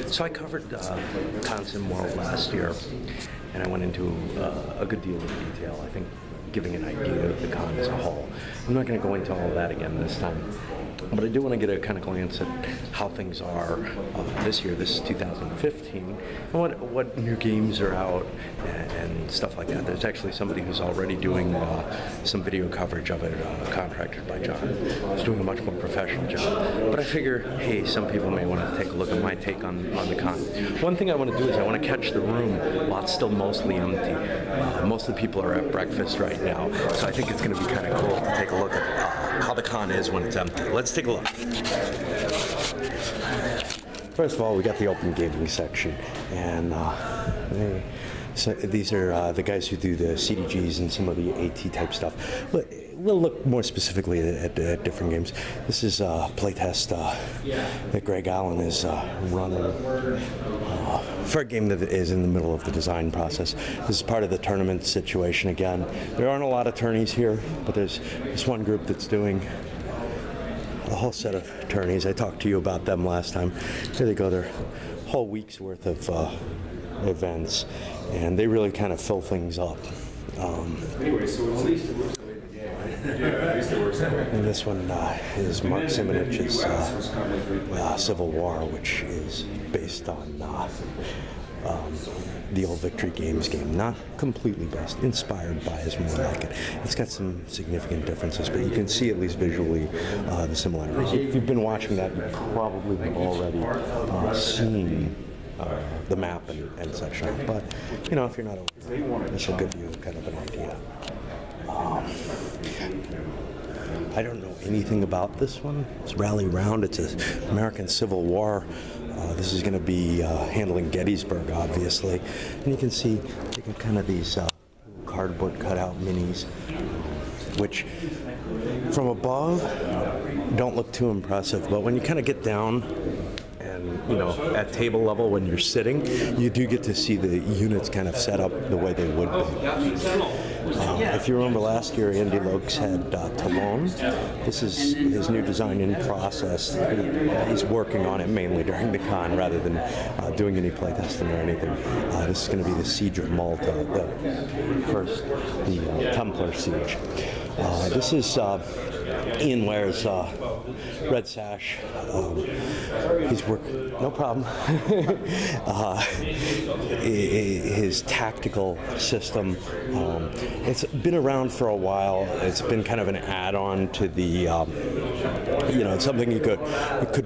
So I covered Wisconsin World last year, and I went into a good deal of detail, I think, giving an idea of the con as a whole. I'm not going to go into all of that again this time, but I do want to get a kind of glance at how things are this year. This is 2015, and what new games are out and stuff like that. There's actually somebody who's already doing some video coverage of it, contracted by John. He's doing a much more professional job. But I figure, hey, some people may want to take a look at my take on the con. One thing I want to do is I want to catch the room while it's still mostly empty. Most of the people are at breakfast right now, so I think it's going to be kind of cool to take a look at how the con is when it's empty. Let's take a look. First of all, we got the open gaming section, and so these are the guys who do the CDGs and some of the AT type stuff. We'll look more specifically at different games. This is a playtest that Greg Allen is running for a game that is in the middle of the design process. This is part of the tournament situation again. There aren't a lot of tourneys here, but there's this one group that's doing a whole set of tourneys. I talked to you about them last time. Here they go, their whole week's worth of events, and they really kind of fill things up. Anyway, so at least it works. Yeah, at least it works that way. And this one is Mark Simonich's Civil War, which is based on the old Victory Games game. Not completely based, inspired by is more like it. It's got some significant differences, but you can see at least visually the similarities. If you've been watching that, you probably have already seen the map and such on. But, you know, if you're not aware, this will give you kind of an idea. I don't know anything about this one. It's Rally Round. It's an American Civil War. This is going to be handling Gettysburg, obviously. And you can see they got kind of these cardboard cutout minis, which from above don't look too impressive. But when you kind of get down and, you know, at table level when you're sitting, you do get to see the units kind of set up the way they would be. If you remember last year, Andy Lokes had Talon. This is his new design in process. He's working on it mainly during the con rather than doing any playtesting or anything. This is going to be the Siege of Malta, the Templar Siege. This is Ian Ware's Red Sash. He's working, no problem. His tactical system. It's been around for a while. It's been kind of an add-on to the, you know, it's something you could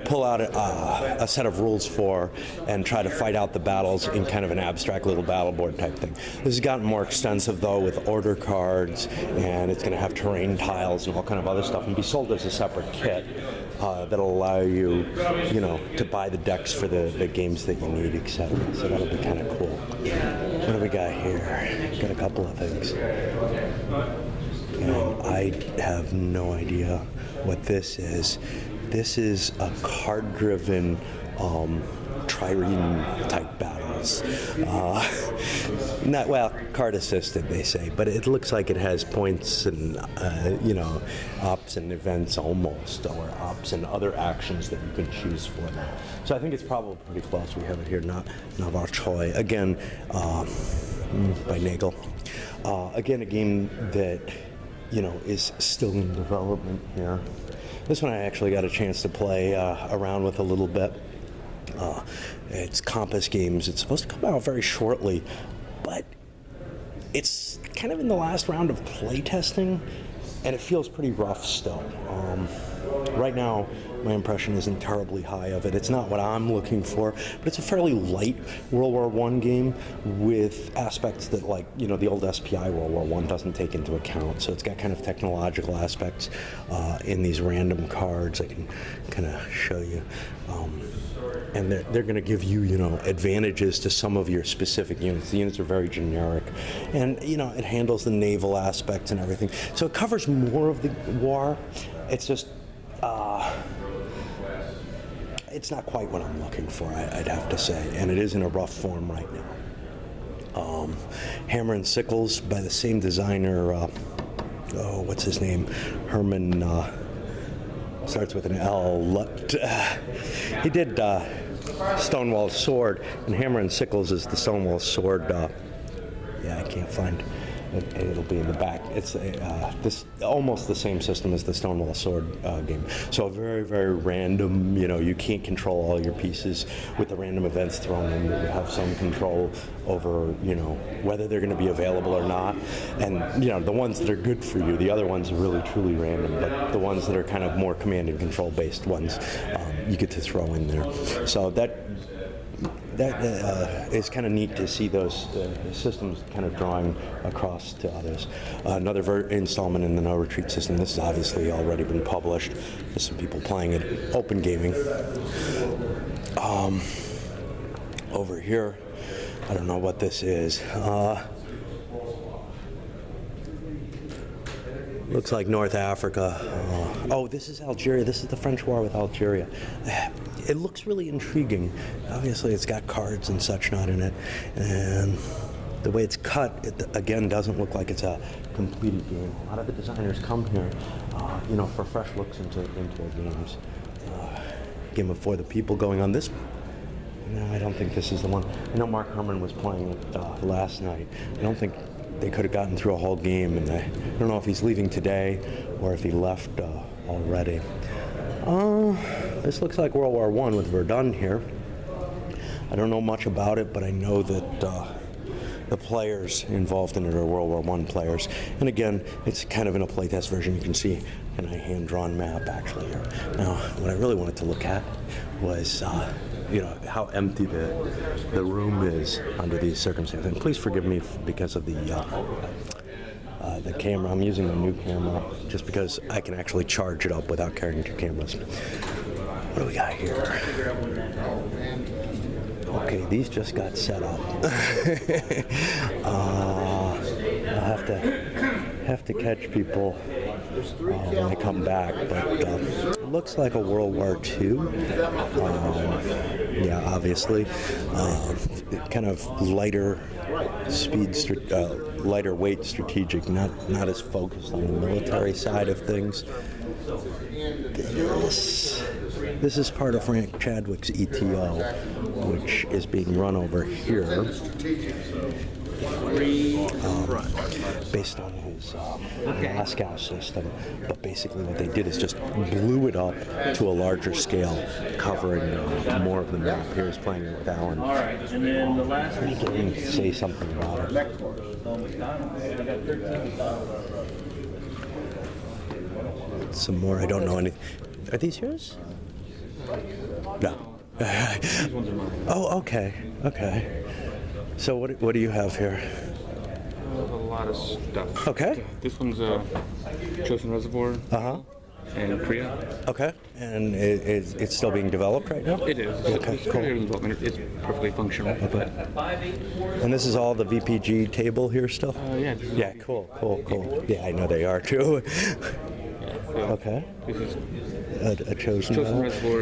pull out a set of rules for and try to fight out the battles in kind of an abstract little battle board type thing. This has gotten more extensive though with order cards, and it's going to have terrain tiles and all kind of other stuff and be sold as a separate kit that'll allow you, you know, to buy the decks for the games that you need, etc. So that'll be kind of cool. What do we got here? Got a couple of things. And I have no idea what this is. This is a card-driven trireme type battles. Not well, card assisted they say, but it looks like it has points and you know, ops and events almost, or ops and other actions that you can choose for them. So I think it's probably pretty close. We have it here, Navar Choi again by Nagel. Again, a game that, you know, is still in development here. This one I actually got a chance to play around with a little bit. It's Compass Games. It's supposed to come out very shortly, but it's kind of in the last round of playtesting, and it feels pretty rough still. Right now, my impression isn't terribly high of it. It's not what I'm looking for, but it's a fairly light World War I game with aspects that, like, you know, the old SPI World War I doesn't take into account. So it's got kind of technological aspects in these random cards. I can kind of show you. And they're going to give you, you know, advantages to some of your specific units. The units are very generic, and, you know, it handles the naval aspects and everything. So it covers more of the war. It's just, it's not quite what I'm looking for, I'd have to say, and it is in a rough form right now. Hammer and Sickles by the same designer. What's his name? Herman. Starts with an L. He did Stonewall Sword, and Hammer and Sickles is the Stonewall Sword. Yeah, I can't find it. It'll be in the back. It's this almost the same system as the Stonewall Sword game. So very, very random. You know, you can't control all your pieces with the random events thrown in. You have some control over, you know, whether they're going to be available or not. And you know, the ones that are good for you, the other ones are really truly random. But the ones that are kind of more command and control based ones, you get to throw in there. So that is kind of neat to see those systems kind of drawing across to others. Another installment in the No Retreat system. This has obviously already been published. There's some people playing it. Open gaming. Over here, I don't know what this is. Looks like North Africa. Oh, this is Algeria. This is the French war with Algeria. It looks really intriguing. Obviously, it's got cards and such not in it. And the way it's cut, it, again, doesn't look like it's a completed game. A lot of the designers come here, you know, for fresh looks into their games. Game of For the People going on this. No, I don't think this is the one. I know Mark Herman was playing it last night. I don't think they could have gotten through a whole game, and I don't know if he's leaving today or if he left already. This looks like World War I with Verdun here. I don't know much about it, but I know that the players involved in it are World War I players. And again, it's kind of in a playtest version. You can see a hand-drawn map actually here. Now, what I really wanted to look at was you know, how empty the room is under these circumstances. And please forgive me because of the camera. I'm using a new camera just because I can actually charge it up without carrying two cameras. What do we got here? Okay, these just got set up. I'll have to catch people when they come back, but it looks like a World War II. Yeah, obviously, kind of lighter lighter weight strategic, not as focused on the military side of things. This is part of Frank Chadwick's ETO, which is being run over here, based on his Moscow system. But basically what they did is just blew it up to a larger scale, covering more of the map. Here's playing it with Alan. All right, and then the last He can say something about it. Some more, I don't know anything. Are these yours? No. Oh, okay. Okay. So what do you have here? A lot of stuff. Okay. This one's a Chosin Reservoir. In Korea. Okay. And it's still being developed right now? It is. Okay, It's cool. in development. It's perfectly functional. Okay. And this is all the VPG table here still? Yeah. This is Yeah, cool. Yeah, I know they are too. Okay. This is A chosen Chosin battle? Reservoir.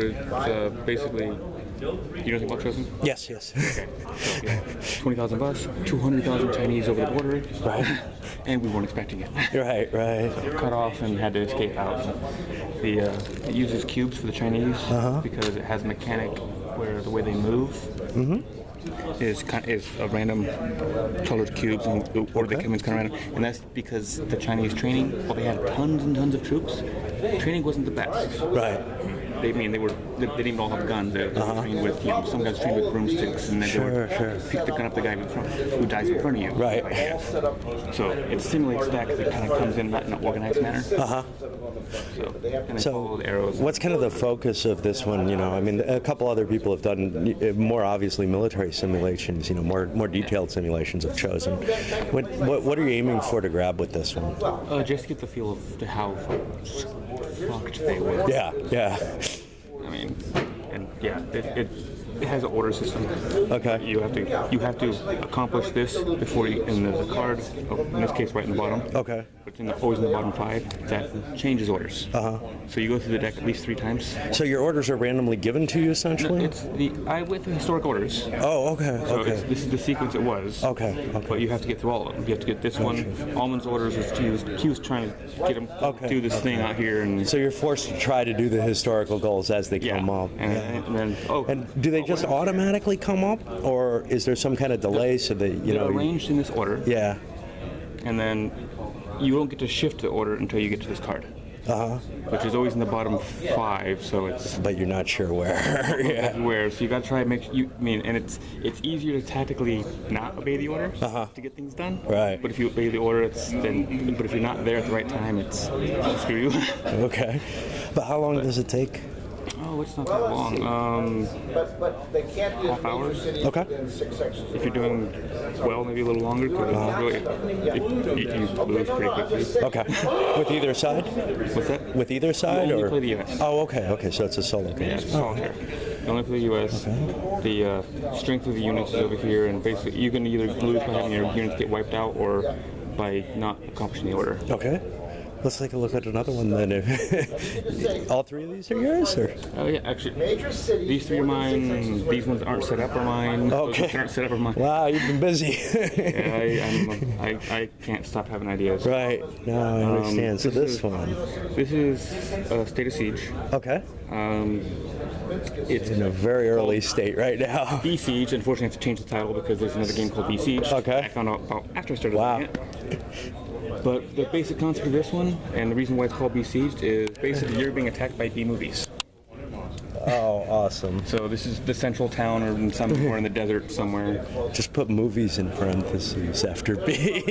It's basically. You know anything about Chosin? Yes. Okay. So, yeah, 20,000 bucks, 200,000 Chinese over the border. Right. And we weren't expecting it. Right. Cut off and had to escape out. It uses cubes for the Chinese because it has a mechanic where the way they move is a random colored cubes, and or they come in kind of random. And that's because the Chinese training, while they had tons and tons of troops, training wasn't the best. Right. They didn't even all have guns. They trained with, some guys trained with broomsticks, and then they would pick the gun up the guy who dies in front of you. Right. So it simulates that because it kind of comes in not in an organized manner. And they follow the arrows. What's kind of the focus of this one? You know, I mean, a couple other people have done more obviously military simulations. You know, more detailed simulations of Chosen. What are you aiming for to grab with this one? Just to get the feel of how fucked they were. Yeah. I mean, and yeah, it has an order system. Okay. You have to accomplish this before you, and there's a card, in this case right in the bottom. Okay. But always in the bottom 5 that changes orders. So you go through the deck at least 3 times. So your orders are randomly given to you essentially? It's I went through historic orders. Oh, okay. So this is the sequence it was. Okay. But you have to get through all of them. You have to get this one. Almond's orders was he was trying to get him do this thing out here, and so you're forced to try to do the historical goals as they come up. And then And do they just automatically come up, or is there some kind of delay so that you They're know? arranged in this order, Yeah. and then you don't get to shift the order until you get to this card, which is always in the bottom 5. So it's But you're not sure where. Yeah. everywhere. So you got to try and and it's easier to tactically not obey the order to get things done. Right. But if you obey the order, but if you're not there at the right time, it's screw you. Okay. But how long does it take? Oh, it's not that long. But they can't be as Half hours? major cities Okay. within 6 sections. If you're doing well, maybe a little longer, because really, you lose pretty quickly. Okay. With either side? What's that? With either side, You only or? play the US. Oh, okay. Okay. So it's a solo game. Yeah, it's solitaire. You only play the US. The strength of the units is over here, and basically you can either lose by having your units get wiped out or by not accomplishing the order. Okay. Let's take a look at another one then. All 3 of these are yours, or? Oh yeah, actually, Major cities. these 3 are mine. These ones aren't set up are mine. Those Okay. ones aren't set up are mine. Wow, you've been busy. Yeah, I can't stop having ideas. Right. No, I understand. So this this one. This is State of Siege. Okay. It's In a very early state right now. B Siege. Unfortunately, I have to change the title because there's another game called B Siege. Okay. I found out about after I started Wow. playing it. But the basic concept of this one, and the reason why it's called B Siege, is basically you're being attacked by B movies. Oh, awesome. So this is the central town, or in the desert somewhere. Just put movies in parentheses after B.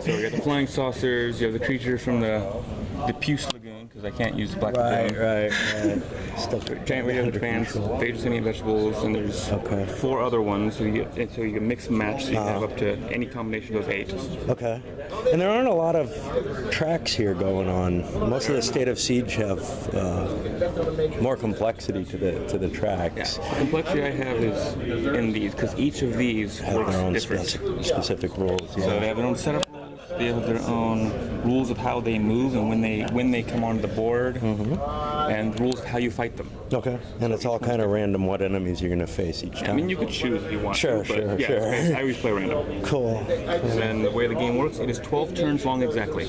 So you got the flying saucers. You have the creatures from the Puce Lagoon, because I can't use Black Lagoon. Right. Stuff Giant radioactive fans, phage sentient vegetables, and there's Okay. 4 other ones. So you can mix and match. So you can have up to any combination of those 8. Okay. And there aren't a lot of tracks here going on. Most of the State of Siege have more complexity to the tracks. The complexity I have is in these, because each of these Have works their own different. specific rules. So they have their own setup rules. They have their own rules of how they move and when they come onto the board, and rules of how you fight them. Okay. And it's all kind of random what enemies you're going to face each time. I mean, you could choose if you want Sure, to, but sure. I always play random. Cool. And then the way the game works, it is 12 turns long exactly.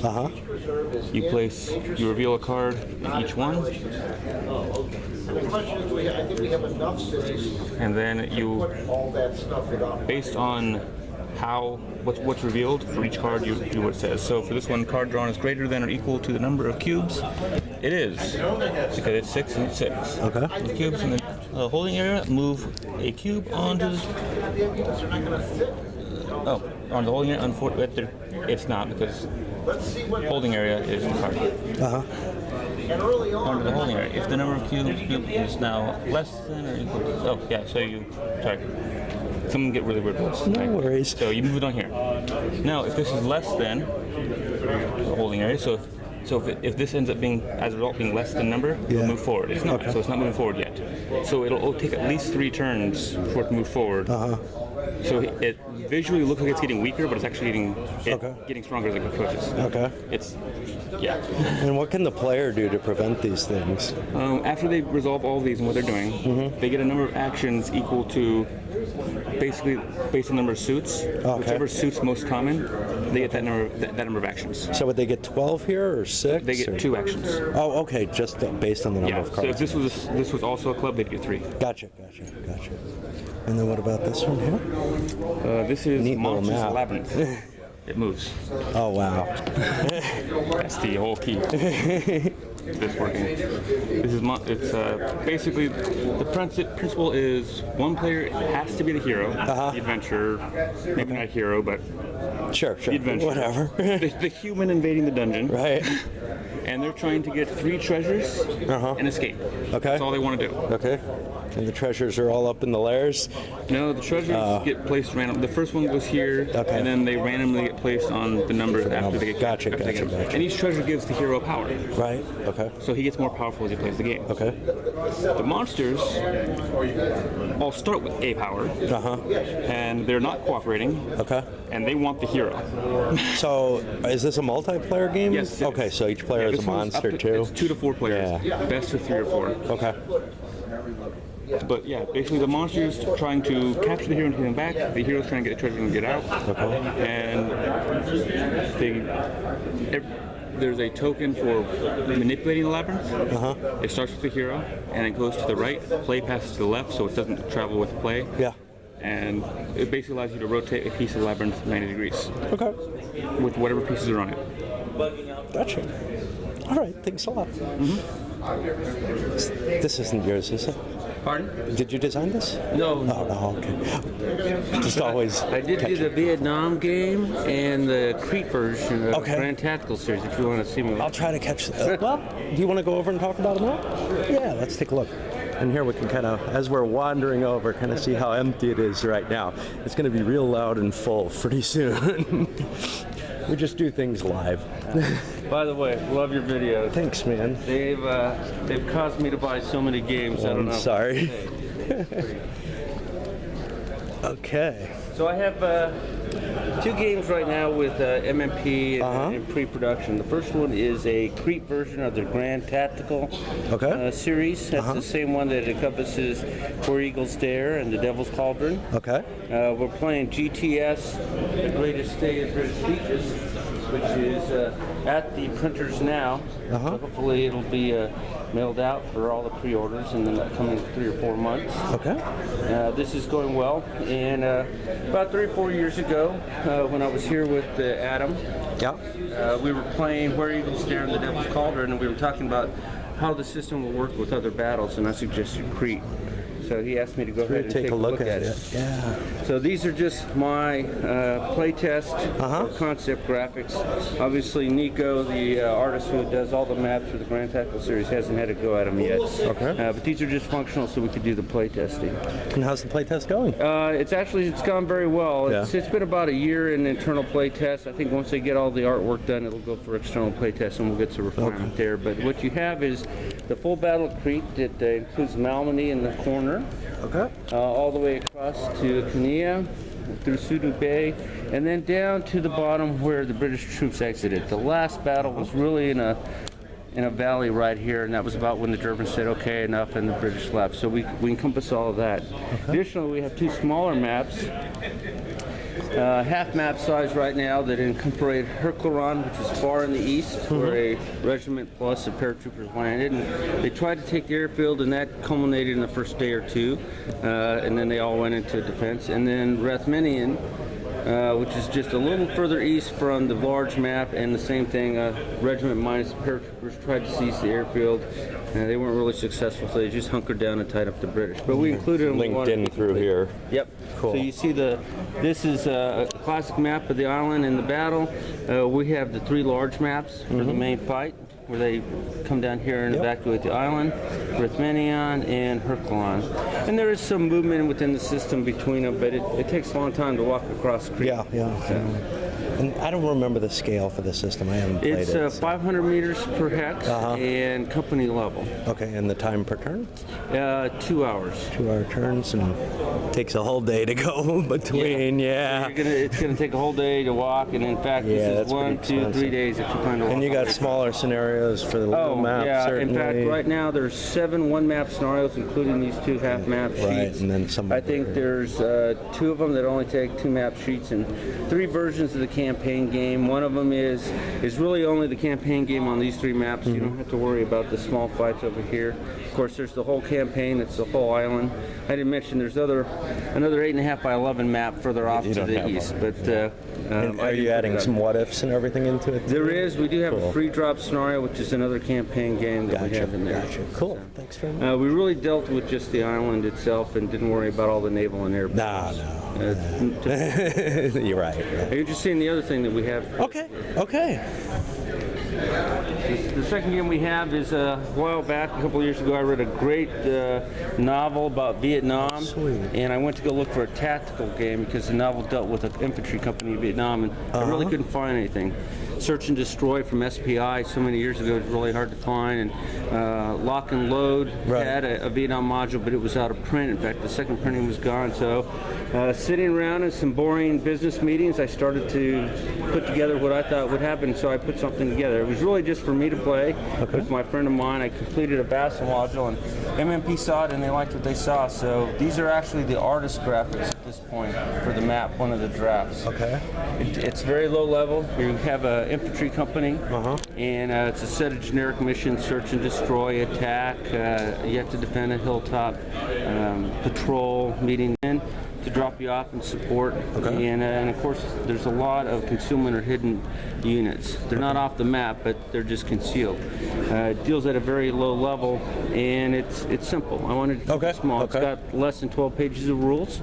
You reveal a card in each one, The question is, I think we have enough cities, and then you, all that stuff without. based on what's revealed for each card, you do what it says. So for this one, card drawn is greater than or equal to the number of cubes. It is, because it's 6 and it's 6. Okay. The cubes in the holding area, move a cube onto the on the holding area. Unfortunately, it's not, because holding area is the card. And early on, Onto the holding area. If the number of cubes is now less than or equal to, sorry. Some get really weird rules. No worries. So you move it on here. Now, if this is less than the holding area, so if this ends up being, as a result, being less than number, it'll move forward. It's not, so it's not moving forward yet. So it'll take at least 3 turns for it to move forward. So it visually looks like it's getting weaker, but it's actually getting stronger as it approaches. Okay. Yeah. And what can the player do to prevent these things? After they resolve all of these and what they're doing, they get a number of actions equal to, basically based on the number of suits. Whichever suit's most common, they get that number of actions. So would they get 12 here or 6? They get 2 actions. Oh, okay, just based on the number of So cards. if this was also a club, they'd get 3. Gotcha. And then what about this one here? This is Neat little Monsters map. Labyrinth. It moves. Oh, wow. That's the whole key. This working. It's basically the principle is one player has to be the hero, the adventurer, maybe not hero, but Sure. the adventurer. Whatever. the human invading the dungeon, Right. and they're trying to get 3 treasures and escape. Okay. That's all they want to do. Okay. And the treasures are all up in the lairs? No, the treasures get placed random. The first one goes here, Okay. and then they randomly get placed on the numbers after they get Gotcha. And each treasure gives the hero power. Right. Okay. So he gets more powerful as he plays the game. Okay. The monsters all start with a power, and they're not cooperating, Okay. and they want the hero. So, is this a multiplayer game? Yes, it Okay, is. so each player is a This one's up monster too? It's 2 to 4 players. Yeah. Best of 3 or 4. Okay. But yeah, basically the monster's trying to capture the hero and take him back. The hero's trying to get the treasure and get out. Okay. And there's a token for manipulating the labyrinth. It starts with the hero, and it goes to the right. Play passes to the left, so it doesn't travel with play. Yeah. And it basically allows you to rotate a piece of the labyrinth 90 degrees Okay. with whatever pieces are on it. Gotcha. All right. Thanks a lot. This isn't yours, is it? Pardon? Did you design this? No. Oh, no. Okay. Just always. I did do the Vietnam game and the Crete version of Okay. Grand Tactical Series if you want to see me. I'll try to catch. Well, do you want to go over and talk about them all? Yeah. Let's take a look. And here we can kind of, as we're wandering over, kind of see how empty it is right now. It's going to be real loud and full pretty soon. We just do things live. By the way, love your videos. Thanks, man. They've caused me to buy so many games. I don't I'm know. sorry. Okay. So I have 2 games right now with MMP in pre-production. The first one is a Crete version of their Grand Tactical series. That's the same one that encompasses Four Eagles Dare and the Devil's Cauldron. Okay. We're playing GTS, the Greatest Day of British Beaches, which is at the printers now. So hopefully it'll be mailed out for all the pre-orders in the coming 3 or 4 months. Okay. This is going well. And about 3 or 4 years ago, when I was here with Adam, we were playing Where Eagles Dare and the Devil's Cauldron, and we were talking about how the system will work with other battles, and I suggested Crete. So he asked me to go ahead and take a look at it. Yeah. So these are just my playtest concept graphics. Obviously, Nico, the artist who does all the maps for the Grand Tactical series, hasn't had a go at them yet. Okay. But these are just functional, so we could do the playtesting. And how's the playtest going? It's gone very well. Yeah. It's been about a year in internal playtest. I think once they get all the artwork done, it'll go for external playtest, and we'll get to refinement there. But what you have is the full Battle of Crete that includes Malmedy in the corner. Okay. All the way across to Kania, through Sudu Bay, and then down to the bottom where the British troops exited. The last battle was really in a valley right here, and that was about when the Germans said, okay, enough, and the British left. So we encompass all of that. Additionally, we have 2 smaller maps, half map size right now, that incorporate Hercleron, which is far in the east, where a regiment plus a paratroopers landed. And they tried to take the airfield, and that culminated in the first day or 2, and then they all went into defense. And then Rathminian, which is just a little further east from the large map, and the same thing, regiment minus the paratroopers tried to seize the airfield. They weren't really successful, so they just hunkered down and tied up the British. But we included them. Linked in through here. Yep. Cool. So you see this is a classic map of the island and the battle. We have the 3 large maps for the main fight, where they come down here and evacuate the island, Rathminian and Hercleon. And there is some movement within the system between them, but it takes a long time to walk across Crete. Yeah. And I don't remember the scale for the system. I haven't played it. It's 500 meters per hex and company level. Okay, and the time per turn? 2 hours. 2-hour turns, and takes a whole day to go between. Yeah. It's gonna take a whole day to walk, and in fact, this is 1, 2, 3 days if you plan to walk. And you got smaller scenarios for the little map, certainly. In fact, right now there's 7 one-map scenarios, including these 2 half-map sheets. Right, and then some. I think there's 2 of them that only take 2 map sheets, and 3 versions of the campaign game. One of them is really only the campaign game on these 3 maps. You don't have to worry about the small fights over here. Of course, there's the whole campaign. It's the whole island. I didn't mention there's another 8.5 by 11 map further off to the east. But are you adding some what ifs and everything into it? There is. We do have a free drop scenario, which is another campaign game that we have in there. Gotcha. Cool. Thanks very much. We really dealt with just the island itself and didn't worry about all the naval and air battles. No. You're right. Are you interested in the other thing that we have? Okay. The second game we have is a while back, a couple of years ago, I read a great novel about Vietnam. Sweet. And I went to go look for a tactical game because the novel dealt with an infantry company in Vietnam, and I really couldn't find anything. Search and Destroy from SPI so many years ago was really hard to find, and Lock and Load had a Vietnam module, but it was out of print. In fact, the second printing was gone. So sitting around in some boring business meetings, I started to put together what I thought would happen, so I put something together. It was really just for me to play with my friend of mine. I completed a Vassal module, and MMP saw it and they liked what they saw. So these are actually the artist graphics at this point for the map, one of the drafts. Okay. It's very low level. You have an infantry company, and it's a set of generic missions: search and destroy, attack. You have to defend a hilltop, patrol, meeting in to drop you off and support. Okay. And of course, there's a lot of concealment or hidden units. They're not off the map, but they're just concealed. It deals at a very low level, and it's simple. I wanted to keep it small. It's got less than 12 pages of rules,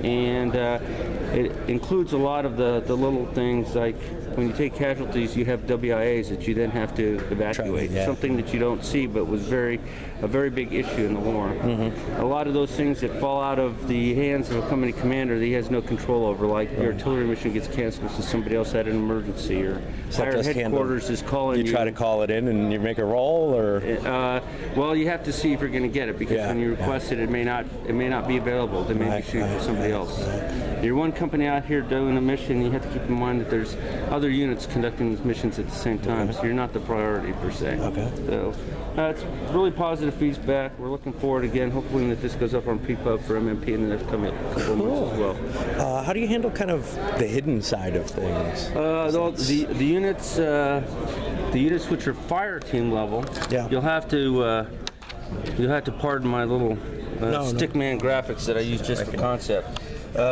and it includes a lot of the little things like when you take casualties, you have WIAs that you then have to evacuate. Something that you don't see, but was a very big issue in the war. A lot of those things that fall out of the hands of a company commander that he has no control over, like your artillery mission gets canceled because somebody else had an emergency, or higher headquarters is calling you. You try to call it in and you make a roll, or? Well, you have to see if you're going to get it, because when you request it, it may not be available. They may be shooting for somebody else. You're one company out here doing a mission. You have to keep in mind that there's other units conducting these missions at the same time, so you're not the priority per se. So it's really positive feedback. We're looking forward again, hopefully that this goes up on pre-pub for MMP in the next couple of months as well. How do you handle kind of the hidden side of things? The units which are fire team level, you'll have to pardon my little stickman graphics that I use just for concept. They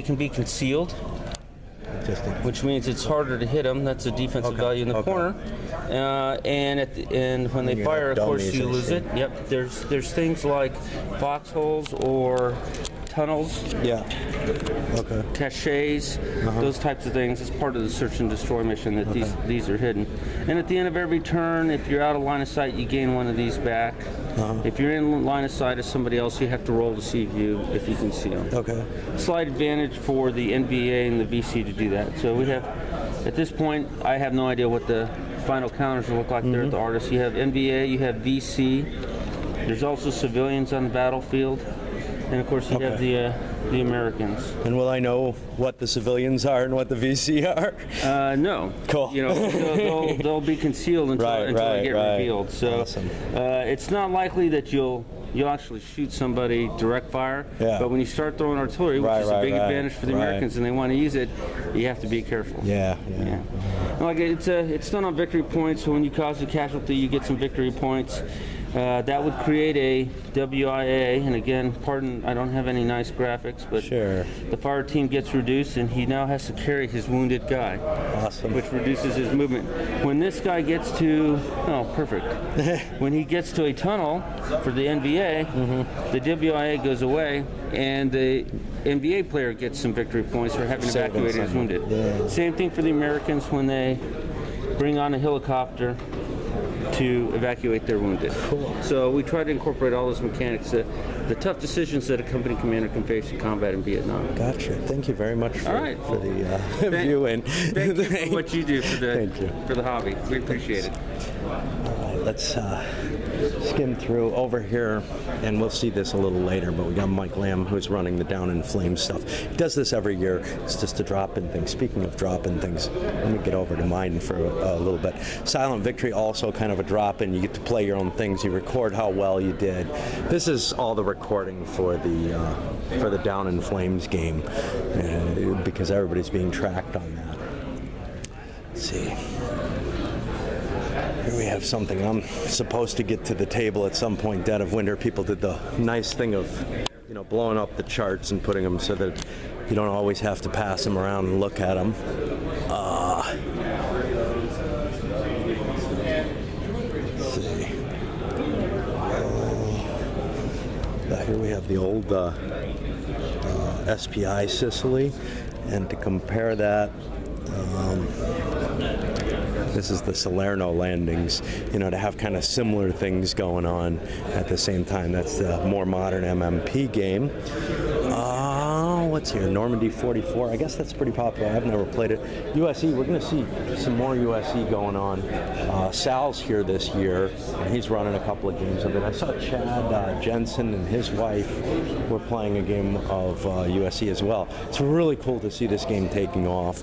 can be concealed, which means it's harder to hit them. That's a defensive value in the corner. And when they fire, of course, you lose it. Yep. There's things like foxholes or tunnels. Caches, those types of things. It's part of the search and destroy mission that these are hidden. And at the end of every turn, if you're out of line of sight, you gain one of these back. If you're in line of sight of somebody else, you have to roll to see if you can see them. Slight advantage for the NBA and the VC to do that. So we have, at this point, I have no idea what the final counters will look like there at the artist. You have NBA, you have VC. There's also civilians on the battlefield. And of course, you have the Americans. And will I know what the civilians are and what the VC are? No. Cool. You know, they'll be concealed until they get revealed. So it's not likely that you'll actually shoot somebody direct fire. But when you start throwing artillery, which is a big advantage for the Americans, and they want to use it, you have to be careful. Like it's done on victory points. So when you cause a casualty, you get some victory points. That would create a WIA, and again, pardon, I don't have any nice graphics, but the fire team gets reduced, and he now has to carry his wounded guy, which reduces his movement. When this guy gets to, when he gets to a tunnel for the NVA, the WIA goes away, and the NBA player gets some victory points for having evacuated his wounded. Same thing for the Americans when they bring on a helicopter to evacuate their wounded. So we try to incorporate all those mechanics, the tough decisions that a company commander can face in combat in Vietnam. Gotcha. Thank you very much for the view. And thank you for what you do for the hobby. We appreciate it. Let's skim through over here, and we'll see this a little later, but we got Mike Lamb, who's running the Down in Flames stuff. He does this every year. It's just to drop in things. Speaking of dropping things, let me get over to mine for a little bit. Silent Victory, also kind of a drop-in. You get to play your own things. You record how well you did. This is all the recording for the Down in Flames game, because everybody's being tracked on that. Let's see. Here we have something. I'm supposed to get to the table at some point. Dead of Winter, people did the nice thing of, blowing up the charts and putting them so that you don't always have to pass them around and look at them. Let's see. Here we have the old SPI Sicily, and to compare that. This is the Salerno landings, to have kind of similar things going on at the same time. That's the more modern MMP game. What's here? Normandy 44. I guess that's pretty popular. I've never played it. USE, we're going to see some more USE going on. Sal's here this year, and he's running a couple of games of it. I saw Chad Jensen and his wife were playing a game of USE as well. It's really cool to see this game taking off.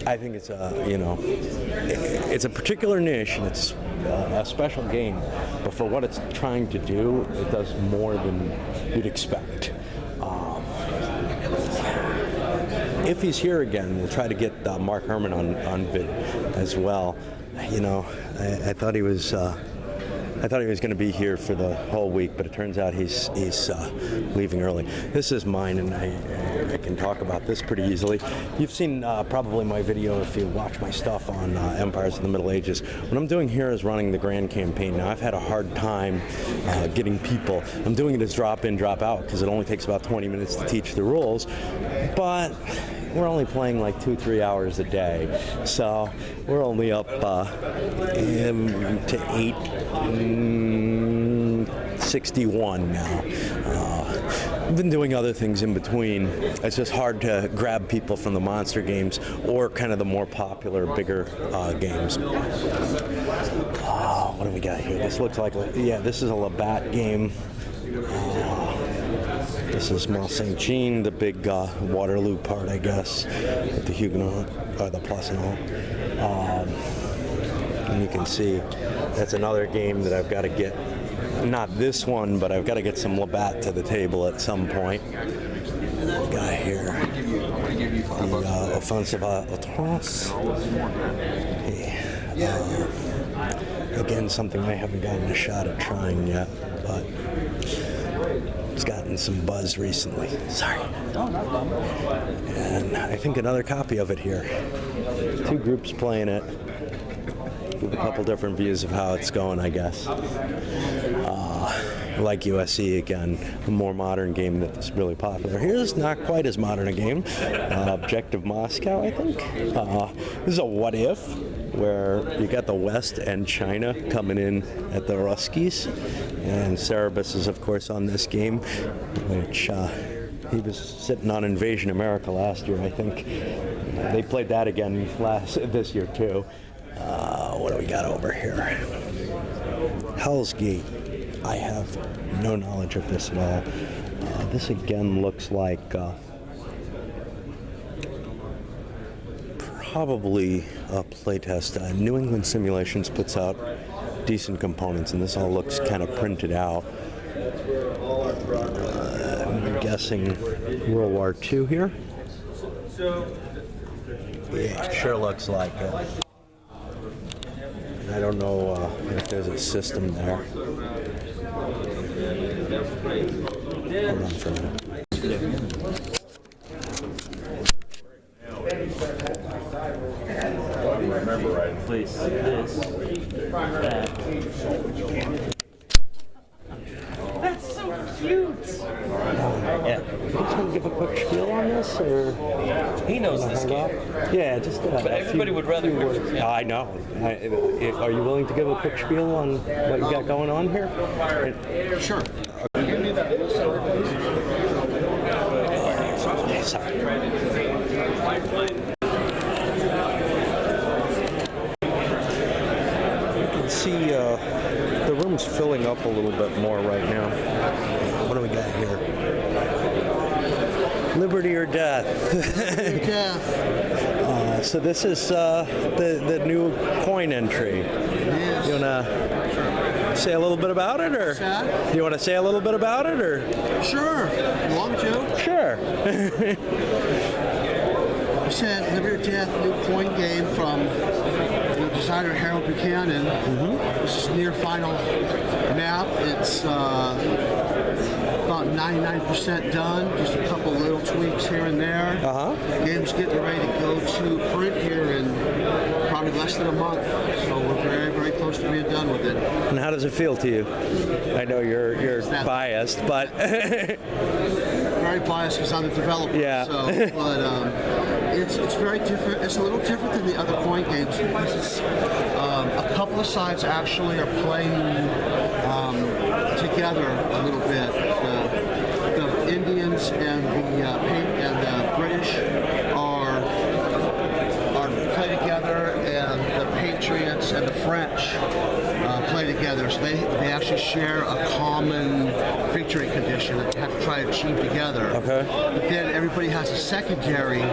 I think it's it's a particular niche, and it's a special game, but for what it's trying to do, it does more than you'd expect. If he's here again, we'll try to get Mark Herman on vid as well. You know, I thought he was going to be here for the whole week, but it turns out he's leaving early. This is mine, and I can talk about this pretty easily. You've seen probably my video if you watch my stuff on Empires of the Middle Ages. What I'm doing here is running the Grand Campaign. Now, I've had a hard time getting people. I'm doing it as drop in, drop out, because it only takes about 20 minutes to teach the rules, but we're only playing like 2-3 hours a day, so we're only up to 861 now. I've been doing other things in between. It's just hard to grab people from the monster games or kind of the more popular, bigger games. What do we got here? This looks like, yeah, this is a Labatt game. This is Mont Saint Jean, the big Waterloo part, I guess, with the Huguenot, or the Plus and all. And you can see that's another game that I've got to get, not this one, but I've got to get some Labatt to the table at some point. We got here the Offensive Outrance. Again, something I haven't gotten a shot at trying yet, but it's gotten some buzz recently. Sorry. And I think another copy of it here. 2 groups playing it. With a couple different views of how it's going, I guess. Like USC again, a more modern game that's really popular. Here's not quite as modern a game. Objective Moscow, I think. This is a what if, where you got the West and China coming in at the Ruskies. And Cerebus is, of course, on this game, which he was sitting on Invasion America last year, I think. They played that again this year, too. What do we got over here? Hell's Gate. I have no knowledge of this at all. This again looks like probably a playtest. New England Simulations puts out decent components, and this all looks kind of printed out. I'm guessing World War II here. Yeah, it sure looks like it. I don't know if there's a system there. Hold on for a minute. Remember right? Place this, that. That's so cute. Yeah. You just want to give a quick spiel on this, or He knows this game. yeah, just But everybody would rather. Yeah, I know. Are you willing to give a quick spiel on what you got going on here? Sure. You can see the room's filling up a little bit more right now. What do we got here? Liberty or death. So this is the new coin entry. Yes. You wanna say a little bit about it, or you want to say a little bit about it, or? Sure. You want me to? Sure. I said Liberty or Death, new coin game from designer Harold Buchanan. This is near final map. It's about 99% done. Just a couple little tweaks here and there. Game's getting ready to go to print here in probably less than a month. So we're very, very close to being done with it. And how does it feel to you? I know you're biased, but Very biased because I'm the developer. Yeah. So, but it's very different. It's a little different than the other coin games because it's a couple of sides actually are playing together a little bit. The Indians and the British are play together, and the Patriots and the French play together. So they actually share a common victory condition that they have to try to achieve together. Okay. But then everybody has a secondary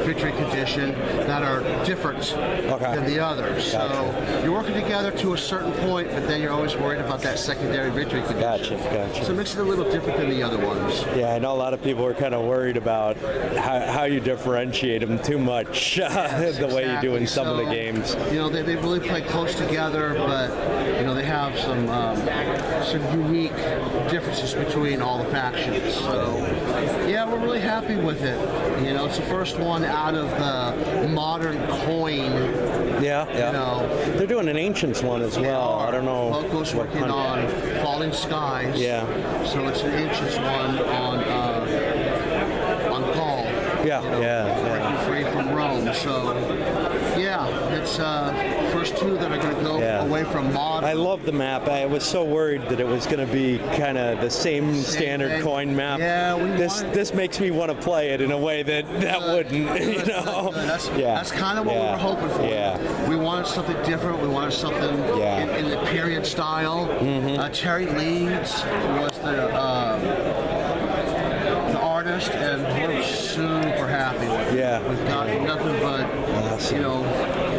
victory condition that are different than the others. So you're working together to a certain point, but then you're always worried about that secondary victory condition. Gotcha. So it makes it a little different than the other ones. Yeah, I know a lot of people are kind of worried about how you differentiate them too much the way you do in some of the games. You know, they really play close together, but you know they have some unique differences between all the factions. So yeah, we're really happy with it. You know, it's the first one out of the modern coin. Yeah. You know, they're doing an Ancients one as well. I don't know. Loco's working on Falling Skies. Yeah. So it's an Ancients one on Gaul. Yeah. Free from Rome. So yeah, it's first two that are going to go away from modern. I love the map. I was so worried that it was going to be kind of the same standard thing. coin map. Yeah, this makes me want to play it in a way that wouldn't. You know. That's kind of what we were hoping for. Yeah. We wanted something different. We wanted something in the period style. Terry Leeds was the artist, and we're super happy with it. Yeah. We've got nothing but you know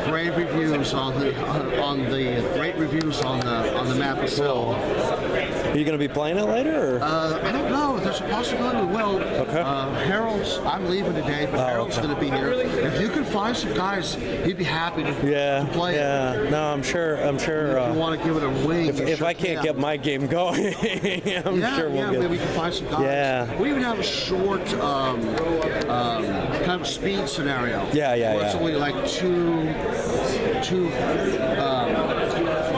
great reviews on the map itself. Are you going to be playing it later? Or? I don't know. There's a possibility we will. Okay. Harold's. I'm leaving today, but Harold's going to be here. If you can find some guys, he'd be happy to play it. Yeah. No, I'm sure. If you want to give it a wing. If I can't get my game going, I'm sure we'll get. Maybe we can find some guys. Yeah. We even have a short, kind of speed scenario. Where it's only like two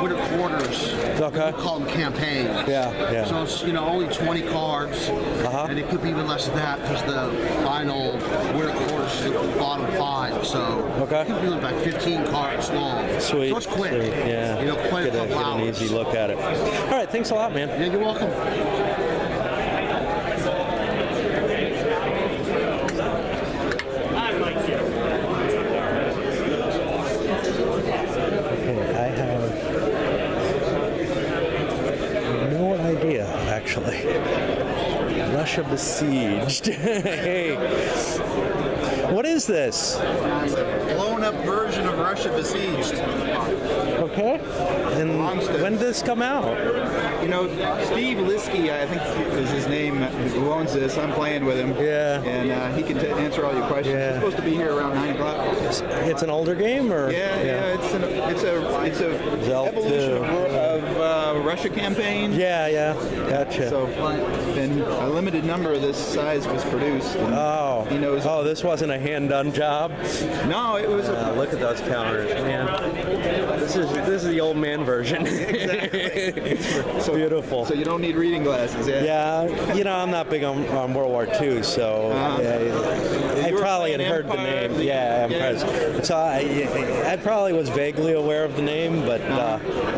winter quarters. Okay. We call them campaigns. Yeah. So it's only 20 cards, and it could be even less than that because the final winter quarters is the bottom 5. So it could be like 15 cards long. Sweet. So it's quick. Sweet. Yeah. Play Get an easy look at it. All right. Thanks a lot, man. Yeah, you're welcome. Actually, Russia besieged. Hey, what is this? Blown-up version of Russia besieged. Okay. And when did this come out? You know, Steve Liskey, I think is his name, who owns this. I'm playing with him. Yeah. And he can answer all your questions. Yeah. He's supposed to be here around 9 o'clock. It's an older game, or? Yeah. It's a evolution of Russia campaign. Yeah. Gotcha. So, and a limited number of this size was produced. And he knows. Oh, this wasn't a hand-done job. No, it was. Look at those counters, man. This is the old man version. Exactly. So beautiful. So you don't need reading glasses, Yeah, I'm not big on World War II, so I probably had heard the name. Yeah, I'm impressed. So I probably was vaguely aware of the name, but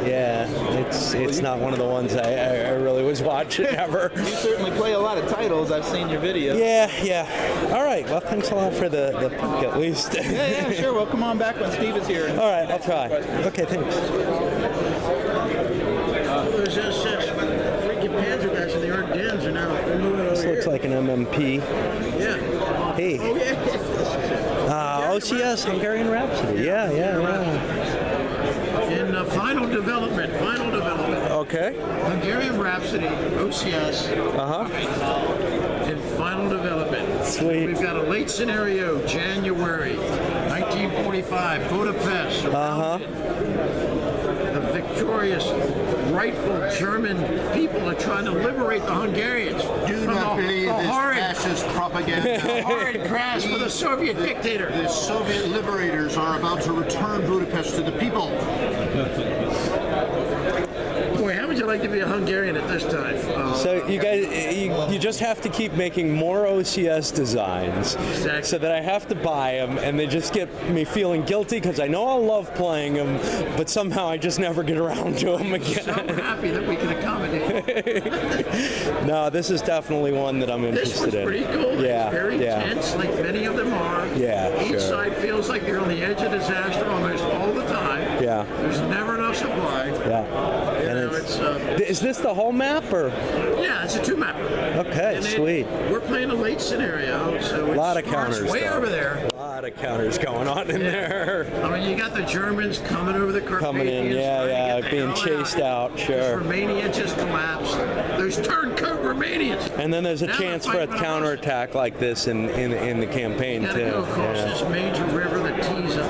it's not one of the ones I really was watching ever. You certainly play a lot of titles. I've seen your videos. Yeah. All right. Well, thanks a lot for the peek, at least. Yeah, sure. Well, come on back when Steve is here. All right, I'll try. Okay, thanks. There's just freaking Panzer guys in the Ardennes are now moving over This looks like an MMP. Yeah. Hey. Oh, yeah. OCS, Hungarian Rhapsody. Yeah. In final development. Okay. Hungarian Rhapsody, OCS. In final development. Sweet. We've got a late scenario, January 1945, Budapest. The victorious, rightful German people are trying to liberate the Hungarians. Do not believe this horrid fascist propaganda. The horrid grasp of the Soviet dictator. The Soviet liberators are about to return Budapest to the people. Boy, haven't you like to be a Hungarian at this time. So you guys, you just have to keep making more OCS designs, Exactly. so that I have to buy them, and they just get me feeling guilty because I know I'll love playing them, but somehow I just never get around to them again. So happy that we can accommodate. No, this is definitely one that I'm This interested one's in. pretty cool. Yeah, It's very yeah. tense, like many of them are. Yeah, Each sure. side feels like they're on the edge of disaster almost all the time. Yeah. There's never enough supply. Yeah. You And know, is this the whole map or? yeah, it's a two-map. Okay, sweet. We're playing a late scenario, so A lot of it starts counters. way though. over there. A lot of counters going on in there. I mean, you got the Germans coming over the Carpathians. Coming in, yeah, trying to yeah, get the being hell chased out, This sure. Romania just collapsed. Those turncoat Romanians. And then there's a Now they're chance for a fighting on us. counterattack like this in the campaign You gotta too. go across this major river, the Tisa.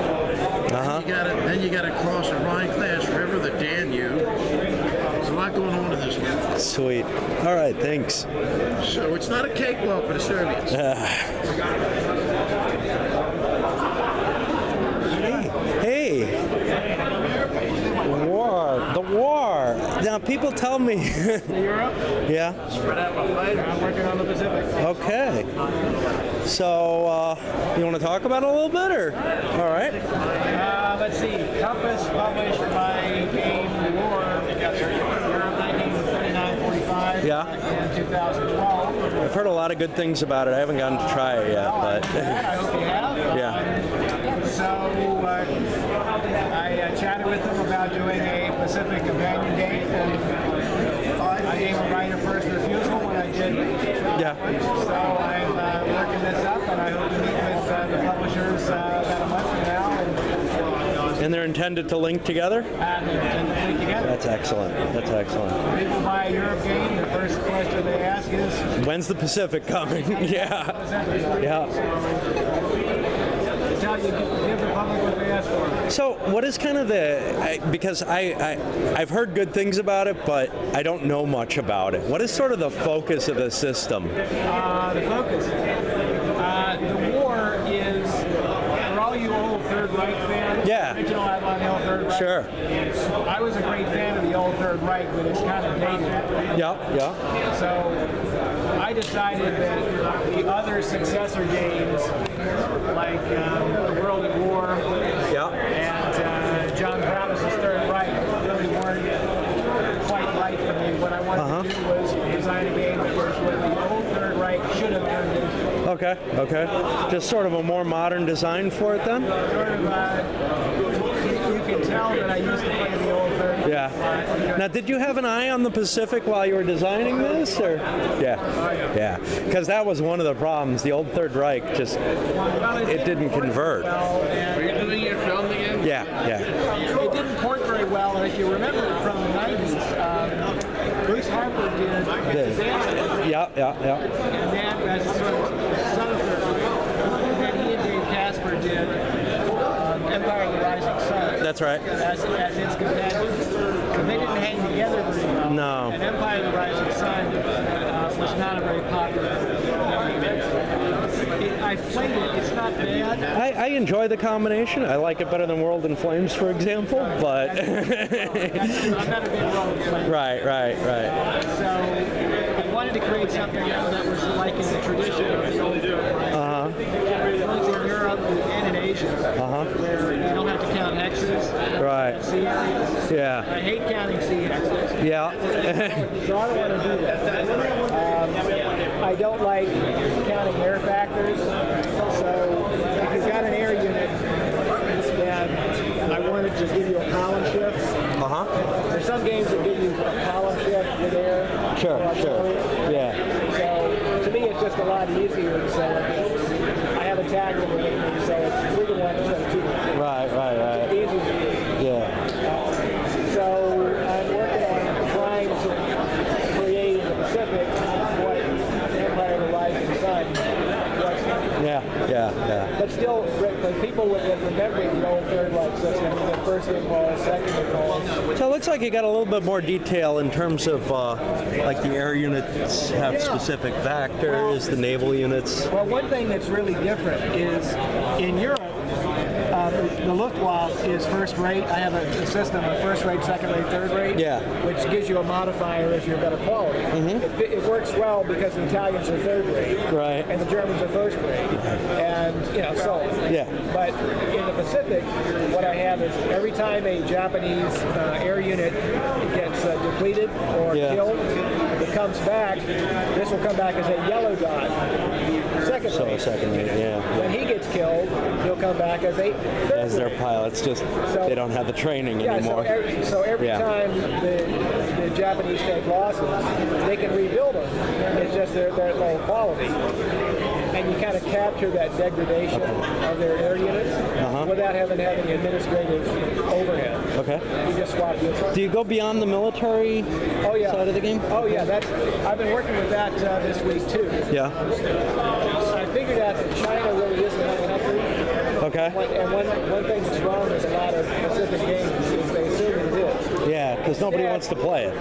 Uh-huh. Then you gotta cross a Rhine-class river, the Danube. There's a lot going on in this one. Sweet. All right, thanks. So it's not a cakewalk for the Soviets. Hey. The war. Now people tell me. Europe, Yeah. spread out my fighter. I'm working on the Pacific. Okay. So you want to talk about it a little bit, or? All right. Let's see. Compass published my game War, Europe 1939-45 Yeah. in 2012. I've heard a lot of good things about it. I haven't gotten to try it yet, but I hope you have. yeah. So I chatted with them about doing a Pacific companion game, and I gave a right of first refusal when I did. Yeah. So I'm working this up, and I hope to meet with the publishers about a month from now And they're intended to link together? and link together. That's excellent. That's excellent. People buy a Europe game, the first question they ask is, When's the Pacific coming? Yeah. Yeah. tell you, give the public what they ask for. So, what is kind of because I've heard good things about it, but I don't know much about it. What is sort of the focus of the system? The focus. The war is, for all you old Third Reich fans, Yeah. original Outlaw Hill Third Reich. Sure. I was a great fan of the old Third Reich, but it's kind of dated. Yeah, yeah. So I decided that the other successor games, like The World at War Yeah. and John Promise's Third Reich, really weren't quite right for me. What I wanted to do was design a game that was what the old Third Reich should have turned into. Okay, okay. Just sort of a more modern design for it then? Sort of, you can tell that I used to play the old Third Reich. Yeah. Now, did you have an eye on the Pacific while you were designing this, or? Yeah. Yeah. Because that was one of the problems. The old Third Reich just, it didn't convert. Well, and Are you doing your film again? Yeah, yeah. it didn't port very well, and if you remember from the 90s, Bruce Harper did Disaster, Yeah, yeah, yeah. and that's sort of son of Third Reich. And then he and Dave Casper did Empire of the Rising Sun. That's right. As its companions. And they didn't hang together very well. No. And Empire of the Rising Sun was not a very popular game. I've played it, it's not bad. I enjoy the combination. I like it better than World in Flames, for example, but... I'm not a big World fan. Right. So I wanted to create something that was like in the tradition of the old both in Europe and in Asia, where you don't have to count hexes, Right. sea areas. Yeah. I hate counting sea hexes, Yeah. so I don't want to do that. I don't like counting air factors, so if you've got an air unit, then I wanted to give you a column shift. There's some games that give you a column shift with air. Sure. Yeah. So to me, it's just a lot easier to say, I have a tactical with me, so it's 3-to-1 instead of 2-to-1. Right. Easy. Yeah. So I'm working on trying to create in the Pacific what Empire of the Rising Sun was. Yeah. But still, for people that remember the old Third Reich system, the first impulse, second impulse. So it looks like you got a little bit more detail in terms of like the air units have specific vectors, the naval units. Well, one thing that's really different is in Europe, the Luftwaffe is first rate. I have a system of first rate, second rate, third rate, Yeah. which gives you a modifier if you're better quality. It works well because the Italians are third rate, Right. and the Germans are first rate, and so on. Yeah. But in the Pacific, what I have is every time a Japanese air unit gets depleted or Yeah. killed, it comes back. This will come back as a yellow dot. Second So a rate. second rate, yeah. When he gets killed, he'll come back as a third As their rate. pilots, just they don't have the training Yeah, anymore. so every Yeah. time the Japanese take losses, they can rebuild them. It's just they're low quality. And you kind of capture that degradation of their air units without having any administrative overhead. Okay. You just swap units. Do you go beyond the military Oh yeah. side of the game? Oh yeah, I've been working with that this week too. Yeah. I figured out that China really isn't a country. Okay. And one thing that's wrong with a lot of Pacific games is they assume it is. Yeah, because nobody Yeah. wants to play it.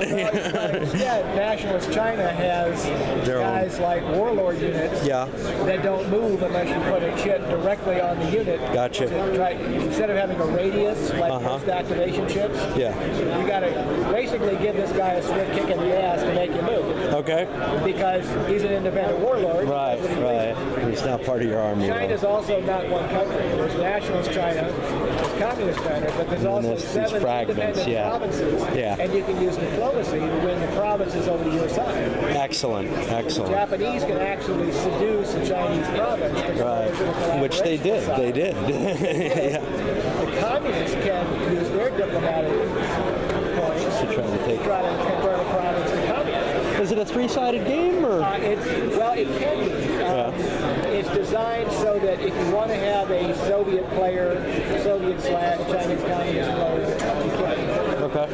But instead, nationalist China has Their own. guys like warlord units Yeah. that don't move unless you put a chip directly on the unit. Gotcha. To try, instead of having a radius like most activation chips, Yeah. you got to basically give this guy a swift kick in the ass to make you move Okay. because he's an independent warlord. Right, That's what he right. He's not part of your army. China's also not one country. There's nationalist China, there's communist China, but there's also there's these 7 fragments, independent yeah. provinces. Yeah. And you can use diplomacy to win the provinces over to your side. Excellent, excellent. Japanese can actually seduce a Chinese province. to come over to the Right. Which they did. collaboration They did. side. Yeah. The communists can use their diplomatic points To try to take. try to convert a province to communist. Is it a three-sided game or? It can be. It's designed so that if you want to have a Soviet player, Soviet/Chinese communist player, you can. Okay.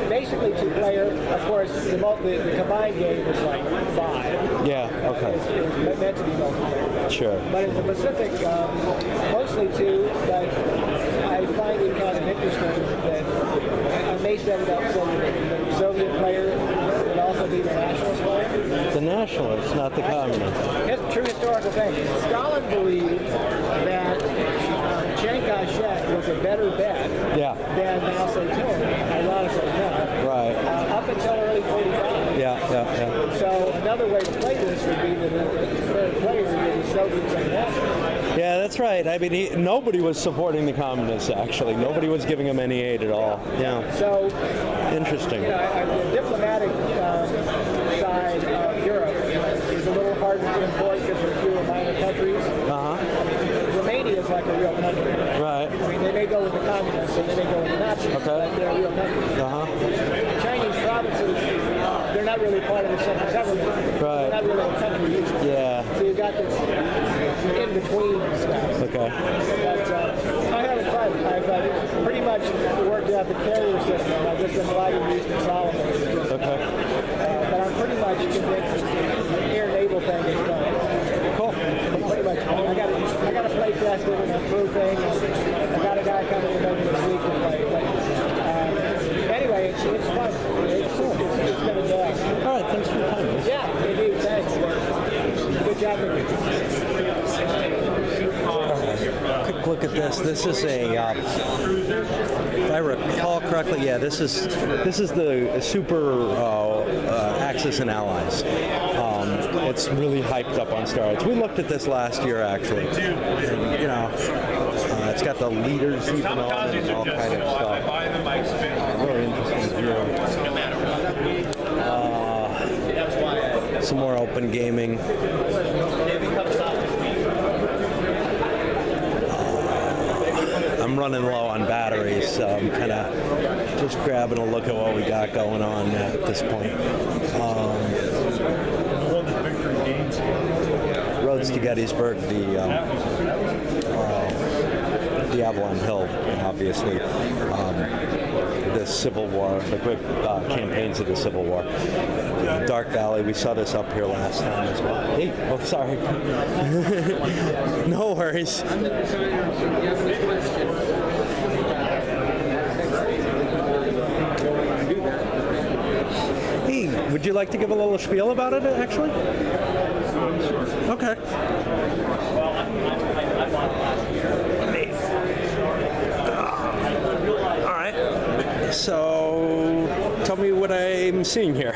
Basically, two-player. Of course, the combined game is like 5. Yeah. Okay. It's meant to be multiplayer. Sure. But in the Pacific, mostly 2. But I find it kind of interesting that I may set it up so that the Soviet player would also be the nationalist player. The nationalists, not the communists. It's true historical thing. Stalin believed that Chiang Kai-shek was a better bet Yeah. than Mao Zedong, ironically enough, Right. up until early 45. Yeah. Yeah. So another way to play this would be that the third player is the Soviets and nationalists. Yeah, that's right. I mean, nobody was supporting the communists. Actually, nobody was giving them any aid at all. Yeah. So, Interesting. the diplomatic side of Europe is a little harder to import because there are fewer minor countries. Romania is like a real country. Right. I mean, they may go with the communists and they may go with the Nazis, Okay. but they're a real country. The Chinese provinces, they're not really part of the central government. Right. They're not really a country either. Yeah. So you've got this in-between stuff. Okay. But I'm having fun. I've pretty much worked out the carrier system. I've just been fighting these consolidators. Okay. But I'm pretty much convinced that the air-naval thing is done. Cool. Pretty much. I got to play test it and improve things. I got a guy coming in over this week to play. But anyway, it's fun. It's been a blast. All right. Thanks for your time. Man. Yeah, indeed. Thanks. Good job. Quick look at this. This is a, if I recall correctly, yeah, this is the Super Axis and Allies. It's really hyped up on steroids. We looked at this last year, actually. And, you know, it's got the leaders even on it and all kind of stuff. Really interesting view. Some more open gaming. I'm running low on batteries, so I'm kind of just grabbing a look at what we got going on at this point. Roads to Gettysburg, the Avalon Hill, obviously. The Civil War, the great campaigns of the Civil War. Dark Valley, we saw this up here last time as well. Hey, oh, sorry. No worries. Hey, would you like to give a little spiel about it, actually? Sure. Okay. So tell me what I'm seeing here.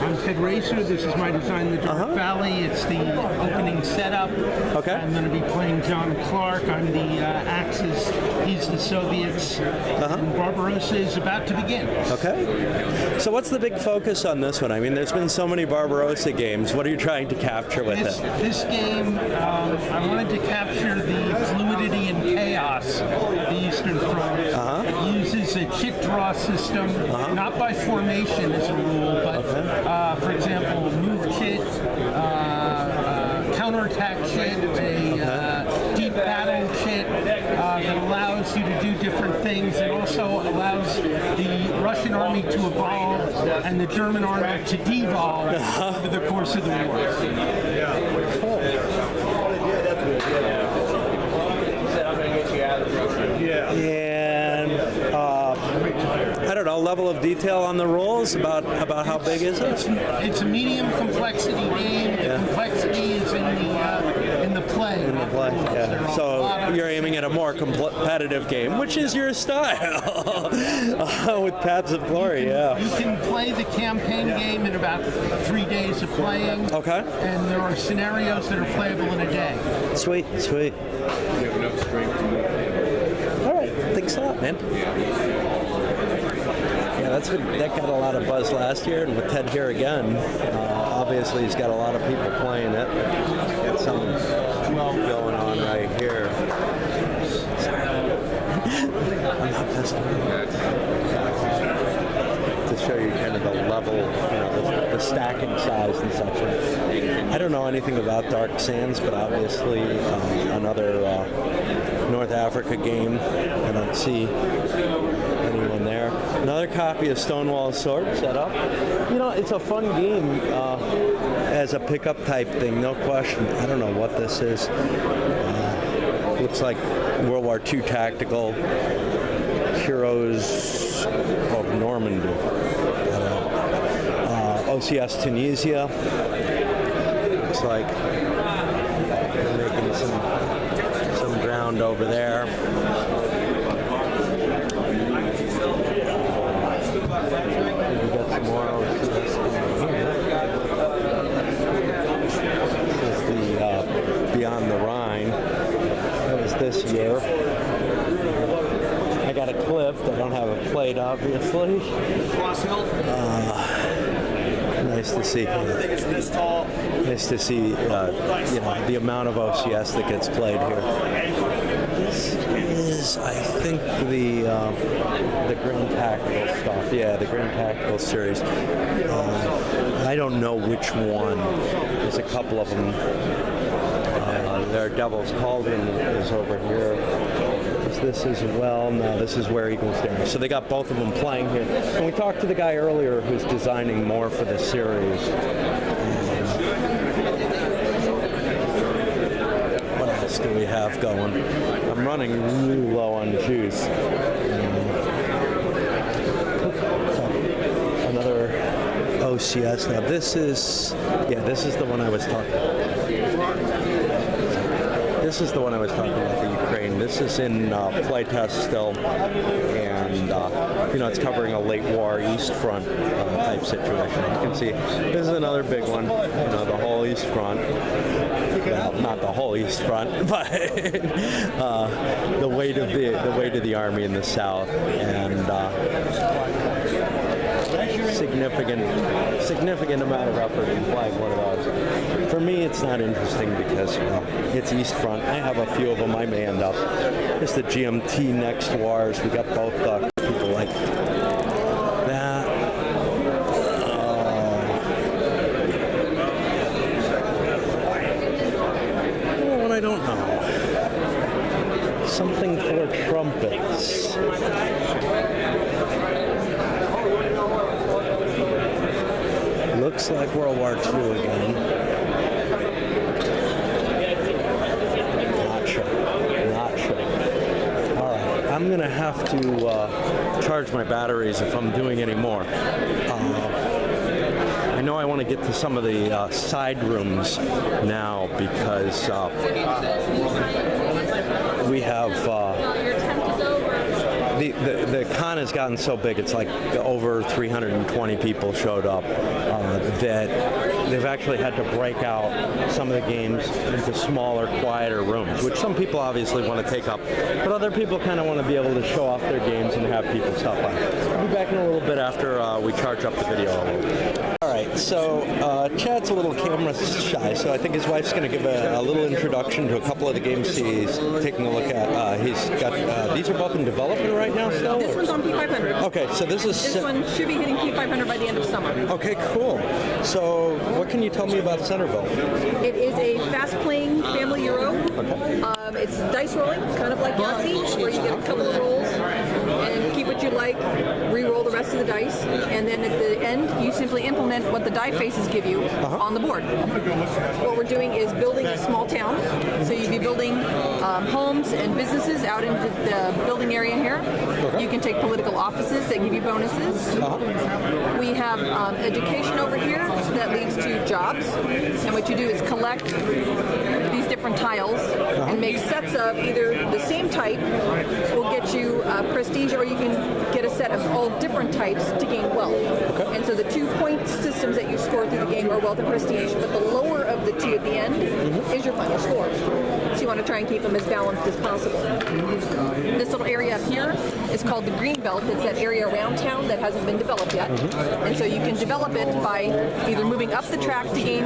I'm Ted Racer. This is my design, The Dark Valley. It's the opening setup. Okay. I'm going to be playing John Clark. I'm the Axis. He's the Soviets. And Barbarossa is about to begin. Okay. So what's the big focus on this one? I mean, there's been so many Barbarossa games. What are you trying to capture with it? This game, I wanted to capture the fluidity and chaos of the Eastern Front. It uses a chit draw system, not by formation as a rule, but for example, move chit, counterattack chit, a deep battle chit that allows you to do different things. It also allows the Russian army to evolve and the German army to devolve over the course of the war. And I don't know, level of detail on the rules about how big is it? It's a medium complexity game. The complexity is in the play. In the play, yeah. So you're aiming at a more competitive game, which is your style, with Paths of Glory. You can play the campaign game in about 3 days of playing. Okay. And there are scenarios that are playable in a day. Sweet. All right, thanks a lot, man. Yeah, that got a lot of buzz last year, and with Ted here again, obviously he's got a lot of people playing it. Got some going on right here. I'm not pissed to show you kind of the level, the stacking size and such. I don't know anything about Dark Sands, but obviously another North Africa game. I don't see anyone there. Another copy of Stonewall Sword set up. It's a fun game as a pickup type thing, no question. I don't know what this is. Looks like World War II tactical heroes of Normandy. OCS Tunisia. Looks like they're making some ground over there. We got some more OCS here. This is the Beyond the Rhine. That was this year. I got it clipped. I don't have it played, obviously. Nice to see. Nice to see, the amount of OCS that gets played here. This is, I think, the Grand Tactical stuff. Yeah, the Grand Tactical series. I don't know which one. There's a couple of them. Their Devil's Cauldron is over here. Is this as well? No, this is Where Eagles Dare. So they got both of them playing here. And we talked to the guy earlier who's designing more for the series. What else do we have going? I'm running really low on juice. Another OCS. Now this is the one I was talking about. This is the one I was talking about, the Ukraine. This is in playtest still, and it's covering a late war East Front type situation. You can see this is another big one. The whole East Front. Well, not the whole East Front, but the weight of the army in the South, and significant amount of effort in flying one of those. For me, it's not interesting because it's East Front. I have a few of them. I may end up. It's the GMT Next Wars. We got both people like that. What I don't know. Something for trumpets. Looks like World War II again. Not sure. All right, I'm going to have to charge my batteries if I'm doing any more. I know I want to get to some of the side rooms now because we have the con has gotten so big, it's like over 320 people showed up, that they've actually had to break out some of the games into smaller, quieter rooms, which some people obviously want to take up, but other people kind of want to be able to show off their games and have people stop by. I'll be back in a little bit after we charge up the video a little bit. All right, so Chad's a little camera shy, so I think his wife's going to give a little introduction to a couple of the games he's taking a look at. He's got, these are both in development right now still? This one's on P500. Okay, so this is... This one should be hitting P500 by the end of summer. Okay, cool. So what can you tell me about Centerville? It is a fast-playing family Euro. Okay. It's dice rolling, kind of like Yahtzee, where you get a couple of rolls and keep what you like, re-roll the rest of the dice, and then at the end, you simply implement what the die faces give you on the board. What we're doing is building a small town. So you'd be building homes and businesses out in the building area here. Okay. You can take political offices that give you bonuses. We have education over here that leads to jobs. And what you do is collect these different tiles and make sets of either the same type will get you prestige, or you can get a set of all different types to gain wealth. Okay. And so the 2-point systems that you score through the game are wealth and prestige, but the lower of the two at the end is your final score. So you want to try and keep them as balanced as possible. This little area up here is called the green belt. It's that area around town that hasn't been developed yet. And so you can develop it by either moving up the track to gain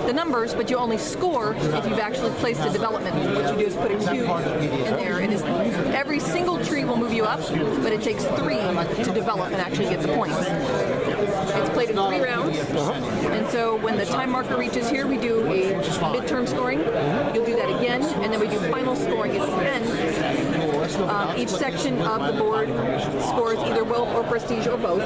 the numbers, but you only score if you've actually placed a development. What you do is put a cube in there, and every single tree will move you up, but it takes 3 to develop and actually get the points. It's played in 3 rounds, and so when the time marker reaches here, we do a midterm scoring. You'll do that again, and then we do final scoring at the end. Each section of the board scores either wealth or prestige or both,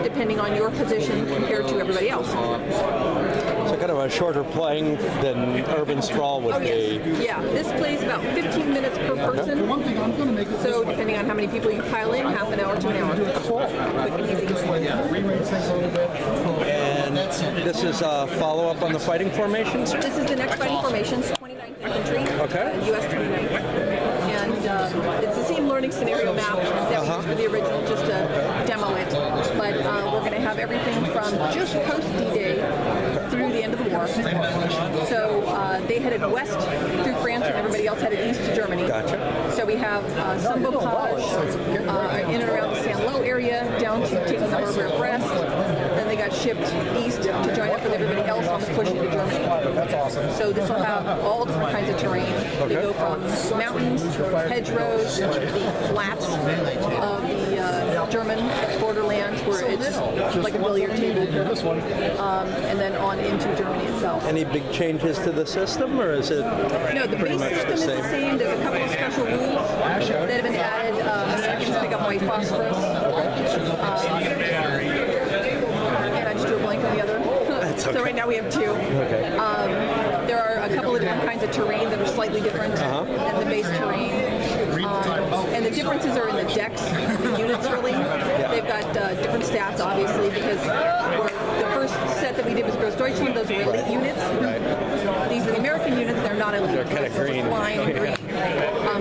depending on your position compared to everybody else. So kind of a shorter playing than Urban Sprawl would be. Yeah, this plays about 15 minutes per person. So depending on how many people you pile in, half an hour to an hour. Cool. Quick and easy. And this is a follow-up on the fighting formations? This is the next fighting formations, 29th Infantry, US 29th. And it's the same learning scenario map that we used for the original, just to demo it. But we're going to have everything from just post D-Day through the end of the war. So they headed west through France, and everybody else headed east to Germany. Gotcha. So we have some Bocage in and around the Saint-Lô area, down to taking the harbor of Brest. Then they got shipped east to join up with everybody else on the push into Germany. That's awesome. So this will have all different kinds of terrain. They go from mountains, hedgerows, the flats of the German borderlands where it's like a billiard table, and then on into Germany itself. Any big changes to the system, or is it No, the base system is the same. There's a couple of special rules that have been added. Seconds pick up white phosphorus. And I just drew a blank on the other. So right now we have 2. Okay. There are a couple of different kinds of terrain that are slightly different than the base terrain. And the differences are in the decks, the units really. They've got different stats, obviously, because the first set that we did was Gross Deutschland. Those are elite units. These are the American units. They're not elite. They're kind of green. Flying and green.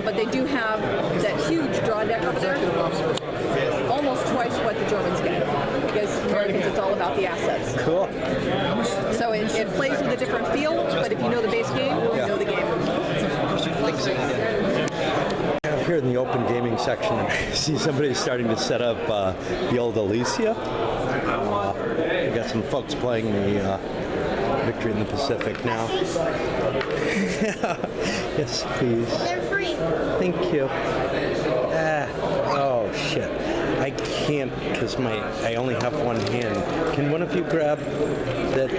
But they do have that huge draw deck over there. Almost twice what the Germans get. Because Americans, it's all about the assets. Cool. So it plays with a different feel, but if you know the base game, you know the game. Up here in the open gaming section, I see somebody starting to set up the old Alicia. We got some folks playing the Victory in the Pacific now. Yes, please. They're free. Thank you. Oh shit. I can't because I only have one hand. Can one of you grab that?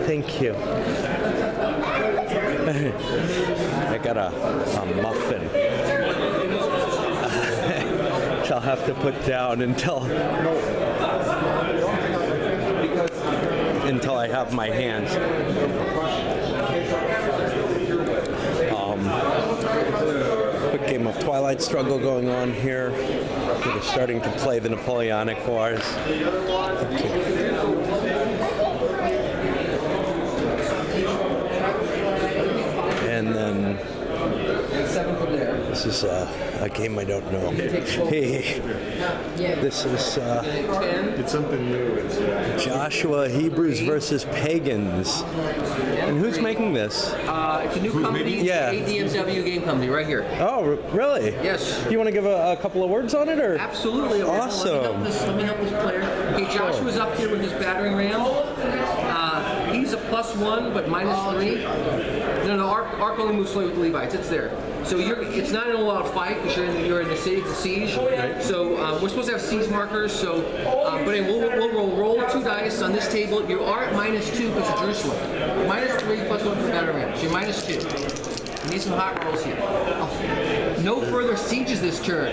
Thank you. I got a muffin. Which I'll have to put down until I have my hands. Quick game of Twilight Struggle going on here. We're starting to play the Napoleonic Wars. And then This is a game I don't know. Hey, this is It's something new. It's Joshua Hebrews versus Pagans. And who's making this? It's a new company. Yeah. ADMW game company right here. Oh, really? Yes. Do you want to give a couple of words on it, or? Absolutely. Awesome. Let me help this player. Okay, Joshua's up here with his battering ram. He's a +1, but -3. No, Arc only moves slowly with the Levites. It's there. So it's not an all-out fight because you're in the city. It's a siege. So we're supposed to have siege markers. So, but anyway, we'll roll 2 dice on this table. You are at -2 because of Jerusalem. -3 +1 for battering ram. So you're -2. You need some hot rolls here. No further sieges this turn.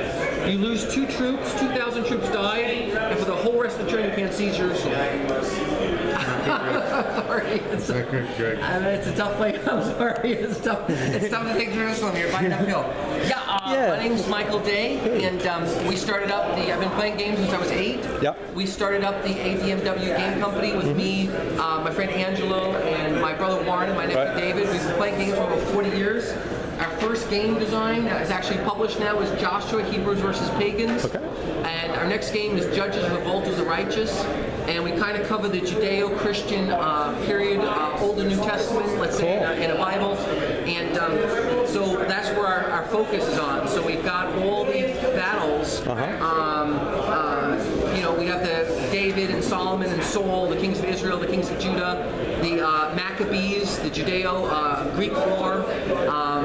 You lose 2 troops. 2,000 troops die, and for the whole rest of the turn, you can't siege Jerusalem. Sorry, it's a tough play. I'm sorry, it's tough to take Jerusalem here. Find uphill. My name's Michael Day, and we started up I've been playing games since I was 8. Yep. We started up the ADMW game company with me, my friend Angelo, and my brother Warren, and my nephew David. We've been playing games for over 40 years. Our first game design that is actually published now is Joshua Hebrews versus Pagans. Okay. And our next game is Judges Revolt of the Righteous. And we kind of cover the Judeo-Christian period, Old and New Testament, let's say, in a Bible. And so that's where our focus is on. So we've got all the battles. We have the David and Solomon and Saul, the kings of Israel, the kings of Judah, the Maccabees, the Judeo-Greek War.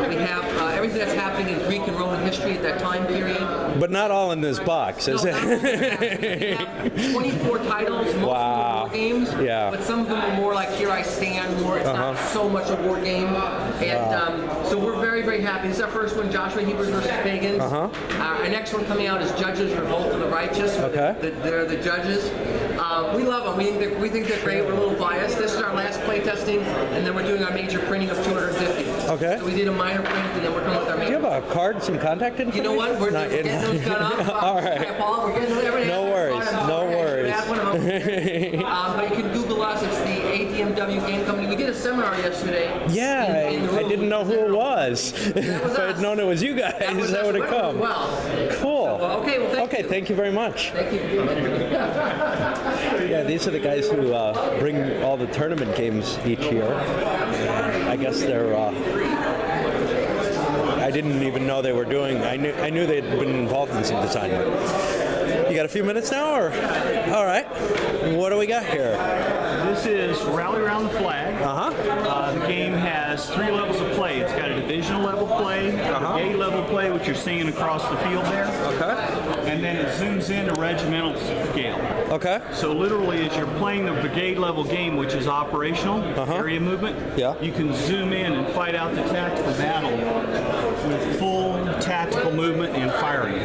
We have everything that's happening in Greek and Roman history at that time period. But not all in this box, is it? We have 24 titles, most of them are war games, but some of them are more like Here I Stand, more it's not so much a war game. And so we're very, very happy. This is our first one, Joshua Hebrews versus Pagans. Our next one coming out is Judges Revolt of the Righteous. They're the judges. We love them. We think they're great. We're a little biased. This is our last play testing, and then we're doing our major printing of 250. Okay. So we did a minor print, and then we're coming with our major. Do you have a card, some contact information? You know what? We're getting those done up. All right. Paul, we're getting everything. No worries. No worries. But you can Google us. It's the ADMW Game Company. We did a seminar yesterday. Yeah, I didn't know who it was. If I had known it was you guys, I would have come. Cool. So, okay, well, thank you. Thank you very much. Thank you. Yeah, these are the guys who bring all the tournament games each year. I guess they're. I didn't even know they were doing. I knew they'd been involved in some design work. You got a few minutes now, or? All right. What do we got here? This is Rally Around the Flag. The game has 3 levels of play. It's got a divisional level play, a brigade level play, which you're seeing across the field there. And then it zooms in to regimental scale. So literally, as you're playing the brigade level game, which is operational, area movement, you can zoom in and fight out the tactical battle with full tactical movement and firing.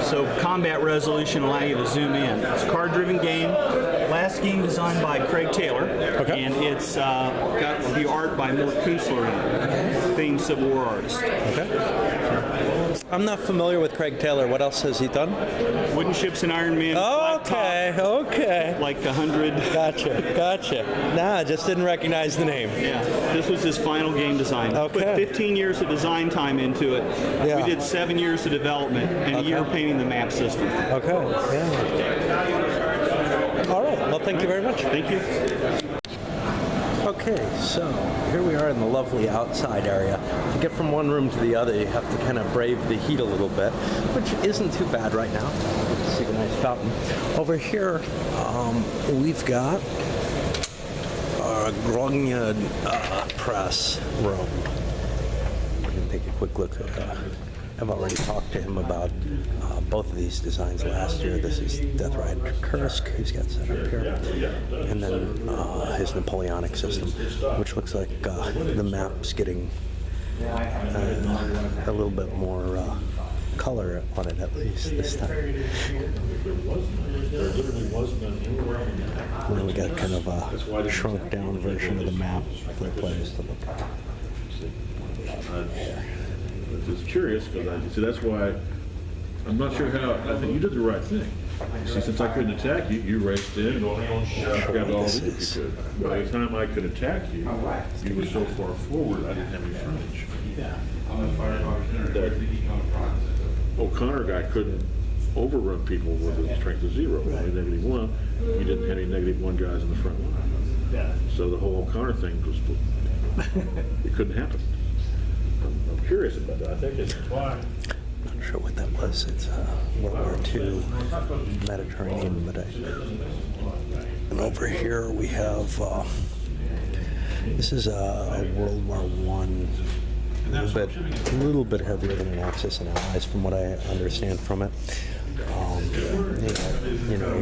So combat resolution allow you to zoom in. It's a card-driven game. Last game designed by Craig Taylor, and it's got the art by Mort Kusler in it, famed Civil War artist. I'm not familiar with Craig Taylor. What else has he done? Wooden Ships and Iron Man. Okay. Like 100. Gotcha. Nah, I just didn't recognize the name. Yeah, this was his final game design. Put 15 years of design time into it. We did 7 years of development and a year painting the map system. All right. Well, thank you very much. Thank you. Okay, so here we are in the lovely outside area. To get from one room to the other, you have to kind of brave the heat a little bit, which isn't too bad right now. You can see a nice fountain. Over here, we've got our Grogna press room. We can take a quick look at I've already talked to him about both of these designs last year. This is Death Rider Kursk, who's got set up here, and then his Napoleonic system, which looks like the map's getting a little bit more color on it, at least this time. And then we got kind of a shrunk down version of the map for the players to look at. It's curious because that's why I'm not sure how. I think you did the right thing. See, since I couldn't attack you, you raced in and grabbed all of it you could. By the time I could attack you, you were so far forward, I didn't have any frontage. that O'Connor guy couldn't overrun people with a strength of 0, only -1. You didn't have any -1 guys in the front line. Yeah. So the whole O'Connor thing was, it couldn't happen. I'm curious about that. I think it's why. Not sure what that was. It's World War II Mediterranean, but and over here we have this is a World War I, a little bit heavier than the Axis and Allies, from what I understand from it. You know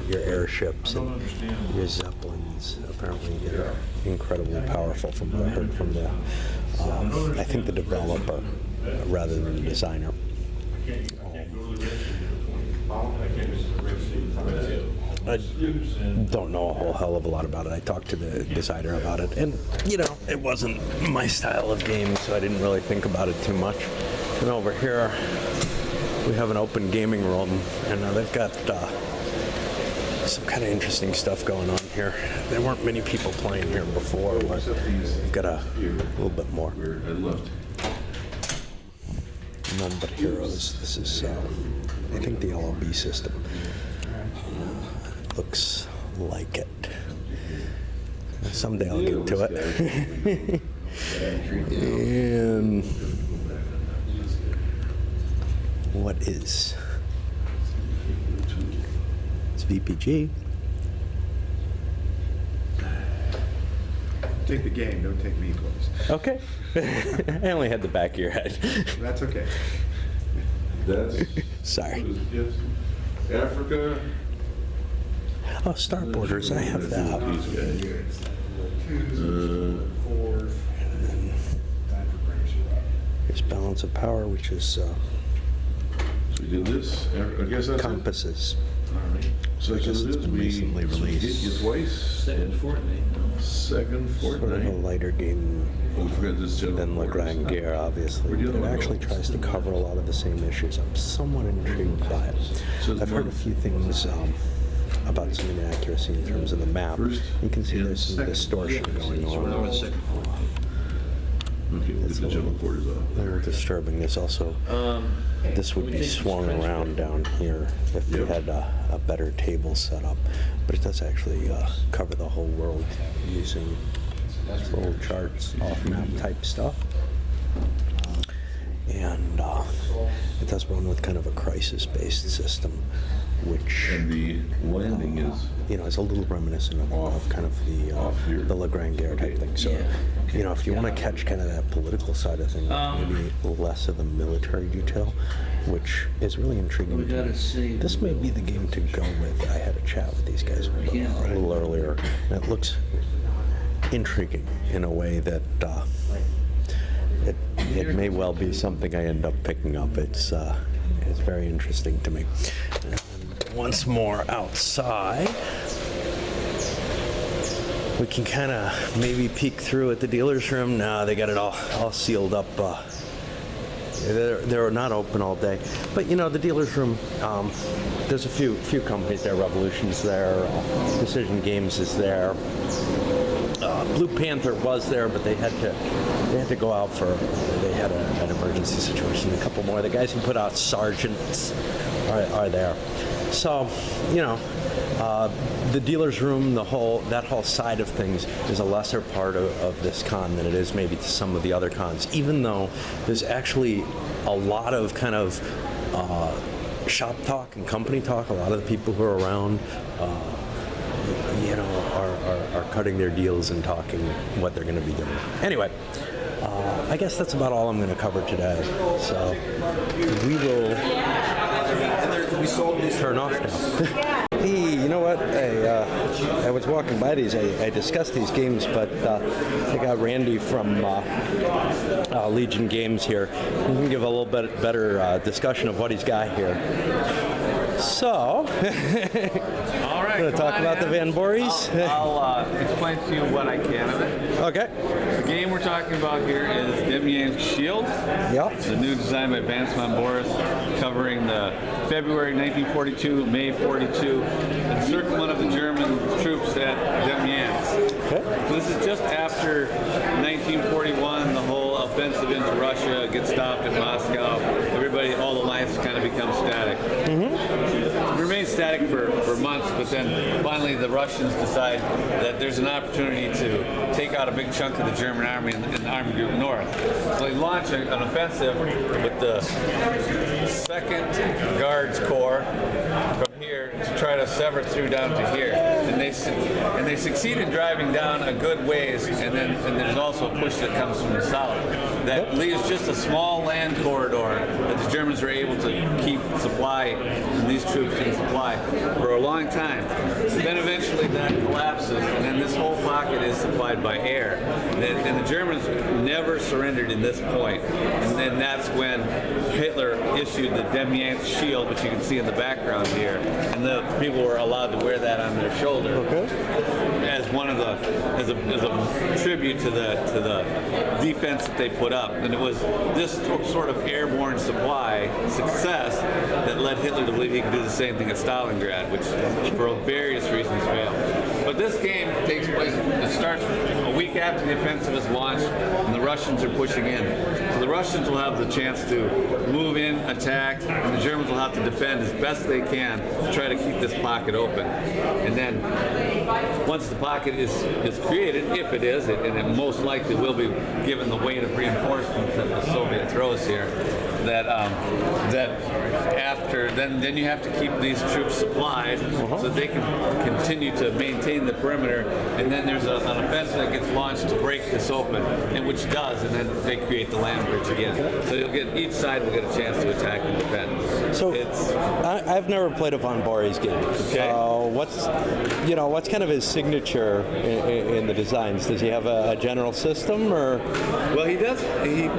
your airships and your Zeppelins. Apparently, they're incredibly powerful, from what I heard from the I think the developer rather than the designer. I don't know a whole hell of a lot about it. I talked to the designer about it, and you know, it wasn't my style of game, so I didn't really think about it too much. And over here, we have an open gaming room, and they've got some kind of interesting stuff going on here. There weren't many people playing here before, but we've got a little bit more. None But Heroes. This is, I think, the LOB system. Looks like it. Someday I'll get to it. And what is? It's VPG. Take the game, don't take me, please. Okay. I only had the back of your head. That's okay. That's sorry. Africa. Oh, Star Borders, I have that. And then here's Balance of Power, which is So we did this. I guess that's compasses. All right. So I guess it's been recently released. Hit twice. Second fortnight. Sort of a lighter game than La Grande Guerre, obviously. But it actually tries to cover a lot of the same issues. I'm somewhat intrigued by it. I've heard a few things about some inaccuracy in terms of the map. You can see there's some distortion going on. Okay, we'll get the jumbo quarters off. They're disturbing. This also, this would be swung around down here if you had a better table set up. But it does actually cover the whole world using roll charts, off-map type stuff. And it does run with kind of a crisis-based system, which And the landing is you know, is a little reminiscent of kind of the La Grande Guerre type thing. So, you know, if you want to catch kind of that political side of things, maybe less of the military detail, which is really intriguing to me. This may be the game to go with. I had a chat with these guys a little earlier, and it looks intriguing in a way that it may well be something I end up picking up. It's very interesting to me. And once more outside, we can kind of maybe peek through at the dealer's room. Nah, they got it all sealed up. They're not open all day, but you know, the dealer's room. There's a few companies there. Revolution's there. Precision Games is there. Blue Panther was there, but they had to go out for, they had an emergency situation. A couple more. The guys who put out Sergeants are there. So, you know, the dealer's room, that whole side of things is a lesser part of this con than it is maybe to some of the other cons, even though there's actually a lot of kind of shop talk and company talk. A lot of the people who are around, you know, are cutting their deals and talking what they're going to be doing. Anyway, I guess that's about all I'm going to cover today. So we will turn off now. Hey, you know what? I was walking by these. I discussed these games, but I got Randy from Legion Games here. He can give a little bit better discussion of what he's got here. So, All right, going to talk about the Van Bories? I'll explain to you what I can of it. Okay. The game we're talking about here is Demyan's Shield. Yep. It's a new design by Vance Van Boris, covering the February 1942, May 42 encirclement of the German troops at Demyansk. Okay. So this is just after 1941, the whole offensive into Russia, gets stopped at Moscow. All the lines kind of become static. Remain static for months, but then finally the Russians decide that there's an opportunity to take out a big chunk of the German army in the Army Group North. So they launch an offensive with the 2nd Guards Corps from here to try to sever through down to here. And they succeed in driving down a good ways, and there's also a push that comes from the south that leaves just a small land corridor that the Germans are able to keep supply, and these troops in supply for a long time. Then eventually that collapses, and then this whole pocket is supplied by air. And the Germans never surrendered in this point. And then that's when Hitler issued the Demian's shield, which you can see in the background here, and the people were allowed to wear that on their shoulder as one of the as a tribute to the defense that they put up. And it was this sort of airborne supply success that led Hitler to believe he could do the same thing at Stalingrad, which for various reasons failed. But this game takes place, it starts a week after the offensive is launched, and the Russians are pushing in. So the Russians will have the chance to move in, attack, and the Germans will have to defend as best they can to try to keep this pocket open. And then once the pocket is created, if it is, and it most likely will be given the weight of reinforcements that the Soviet throws here, that after then you have to keep these troops supplied so they can continue to maintain the perimeter, and then there's an offensive that gets launched to break this open, and which does, and then they create the land bridge again. So each side will get a chance to attack and defend. So I've never played a Von Borries game. Okay. What's kind of his signature in the designs? Does he have a general system, or? Well, he does.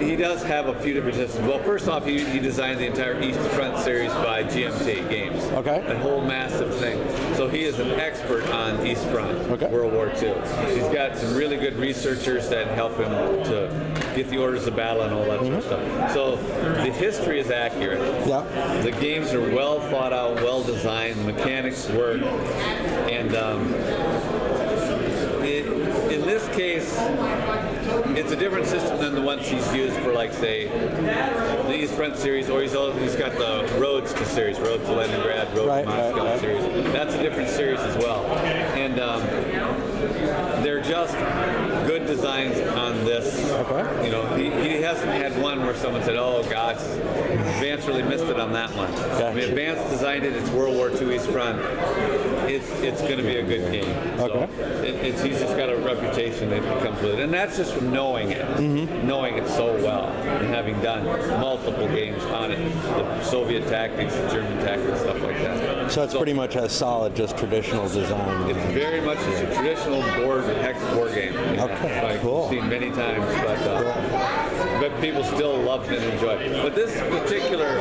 He does have a few different systems. Well, first off, he designed the entire East Front series by GMT Games. Okay. That whole massive thing. So he is an expert on East Front, World War II. He's got some really good researchers that help him to get the orders of battle and all that sort of stuff. So the history is accurate. Yeah. The games are well thought out, well designed. The mechanics work, and in this case, it's a different system than the ones he's used for, like, say, the East Front series, or he's got the Roads to series, Road to Leningrad, Road to Moscow series. That's a different series as well. And they're just good designs on this. You know, he hasn't had one where someone said, "Oh gosh, Advance really missed it on that one." I mean, Advance designed it. It's World War II East Front. It's going to be a good game. So he's just got a reputation that comes with it, and that's just from knowing it, knowing it so well, and having done multiple games on it, the Soviet tactics, the German tactics, stuff like that. So it's pretty much as solid, just traditional design. It's very much as a traditional hex board game. I've seen many times, but people still love it and enjoy it. But this particular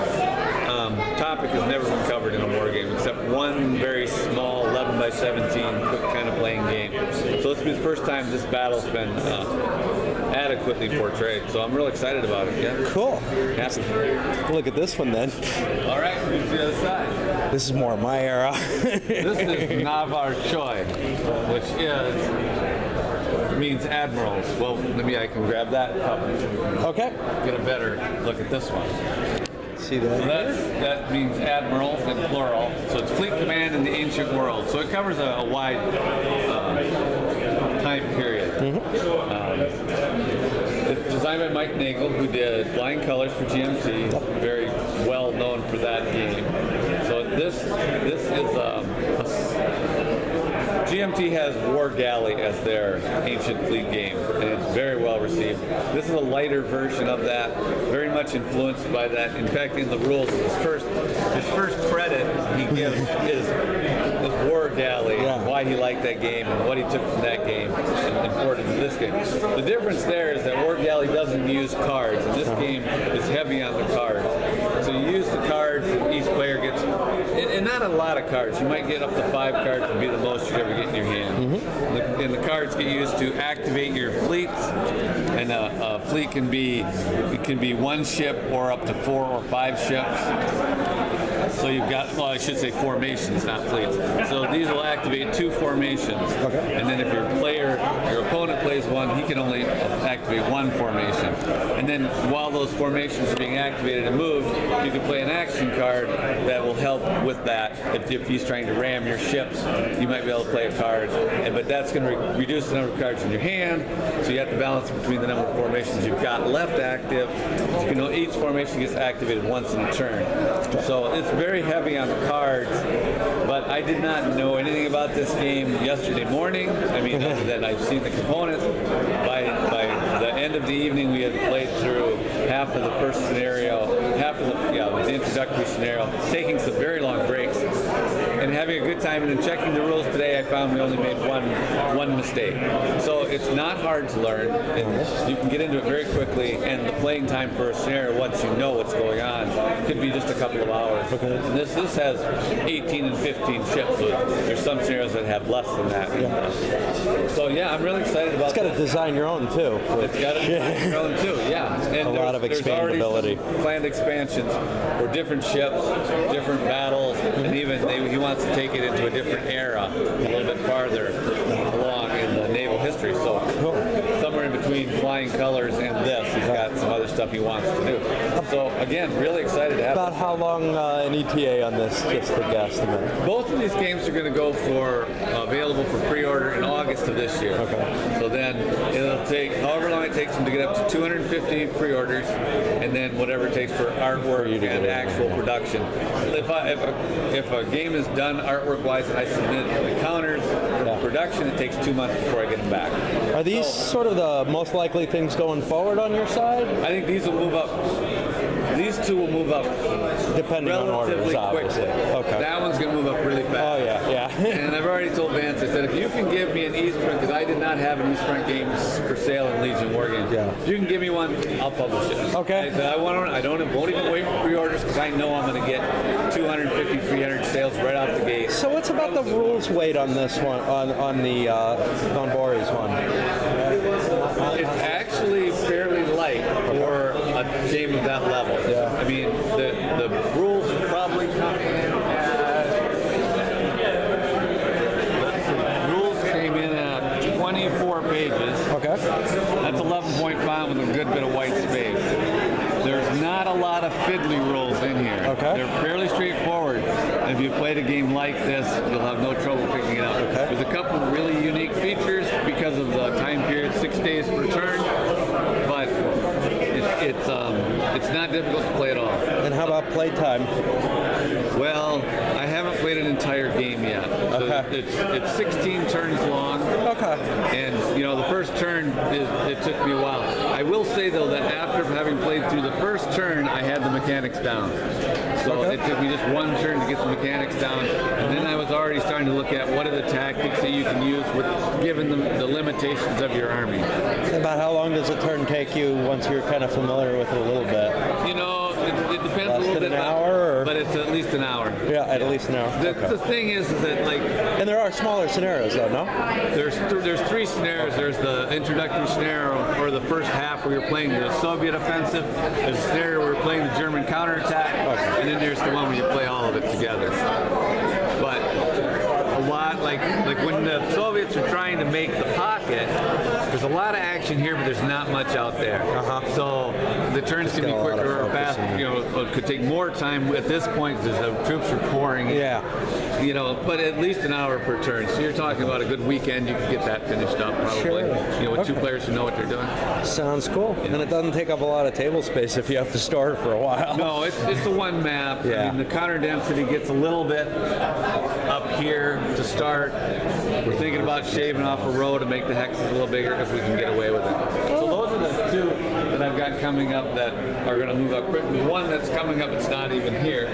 topic has never been covered in a war game, except one very small 11 by 17 quick kind of playing game. So this will be the first time this battle's been adequately portrayed. So I'm real excited about it. Yeah. Cool. Happy. Look at this one then. All right, move to the other side. This is more my era. This is Navar Choi, which means admirals. Well, maybe I can grab that cup. Okay. Get a better look at this one. See that? So that means admiral in plural. So it's fleet command in the ancient world. So it covers a wide time period. It's designed by Mike Nagel, who did Flying Colors for GMT, very well known for that game. So this is GMT has War Galley as their ancient fleet game, and it's very well received. This is a lighter version of that, very much influenced by that. In fact, in the rules, his first credit he gives is War Galley, why he liked that game and what he took from that game and imported to this game. The difference there is that War Galley doesn't use cards, and this game is heavy on the cards. So you use the cards, and each player gets, and not a lot of cards. You might get up to 5 cards would be the most you'd ever get in your hand. And the cards get used to activate your fleets, and a fleet can be one ship or up to 4 or 5 ships. So you've got, well, I should say formations, not fleets. So these will activate 2 formations. And then if your player your opponent plays one, he can only activate one formation. And then while those formations are being activated and moved, you can play an action card that will help with that. If he's trying to ram your ships, you might be able to play a card. But that's going to reduce the number of cards in your hand, so you have to balance between the number of formations you've got left active. So you know, each formation gets activated once in a turn. So it's very heavy on the cards, but I did not know anything about this game yesterday morning. I mean, other than I've seen the components. By the end of the evening, we had played through half of the first scenario, half of the introductory scenario, taking some very long breaks, and having a good time. And then checking the rules today, I found we only made one mistake. So it's not hard to learn, and you can get into it very quickly. And the playing time for a scenario, once you know what's going on, could be just a couple of hours. Okay. And this has 18 and 15 ships. So there's some scenarios that have less than that. Yeah. So yeah, I'm really excited about. It's got to design your own too. It's got to design your own too. Yeah. And a lot of expandability. Planned expansions for different ships, different battles, and even he wants to take it into a different era, a little bit farther along in the naval history. So somewhere in between Flying Colors and this, he's got some other stuff he wants to do. So again, really excited to have. About how long an ETA on this? Just a guesstimate. Both of these games are going to go for available for pre-order in August of this year. Okay. So then it'll take however long it takes them to get up to 250 pre-orders, and then whatever it takes for artwork and actual production. If a game is done artwork-wise and I submit the counters for production, it takes 2 months before I get them back. Are these sort of the most likely things going forward on your side? I think these will move up. These two will move up depending on orders, obviously. Okay. That one's going to move up really fast. Oh, yeah. And I've already told Vance, I said, if you can give me an East Front, because I did not have an East Front game for sale in Legion War Games. Yeah. If you can give me one, I'll publish it. Okay. I said, won't even wait for pre-orders because I know I'm going to get 250, 300 sales right out the gate. So what's about the rules weight on this one, on the Von Boris one? It's actually fairly light for a game of that level. Yeah. I mean, the rules probably come in came in at 24 pages. Okay. That's 11.5 with a good bit of white space. There's not a lot of fiddly rules in here. Okay. They're fairly straightforward. If you played a game like this, you'll have no trouble picking it up. Okay. There's a couple of really unique features because of the time period, 6 days per turn, but it's not difficult to play at all. And how about playtime? Well, I haven't played an entire game yet. Okay. It's 16 turns long. Okay. And the first turn it took me a while. I will say though that after having played through the first turn, I had the mechanics down. So it took me just one turn to get the mechanics down, and then I was already starting to look at what are the tactics that you can use given the limitations of your army. About how long does a turn take you once you're kind of familiar with it a little bit? It depends a little bit. An hour, but it's at least an hour. Yeah, at least an hour. The thing is that and there are smaller scenarios though, no? There's three scenarios. There's the introductory scenario, or the first half where you're playing the Soviet offensive. There's a scenario where you're playing the German counterattack, and then there's the one where you play all of it together. But a lot like when the Soviets are trying to make the pocket, there's a lot of action here, but there's not much out there. So the turns can be quicker or fast. It could take more time at this point because the troops are pouring. Yeah. But at least an hour per turn. So you're talking about a good weekend. You could get that finished up probably. Sure. With two players who know what they're doing. Sounds cool. And it doesn't take up a lot of table space if you have to store it for a while. No, it's the one map. Yeah. I mean, the counter density gets a little bit up here to start. We're thinking about shaving off a row to make the hexes a little bigger if we can get away with it. So those are the two that I've got coming up that are going to move up quick. There's one that's coming up, it's not even here,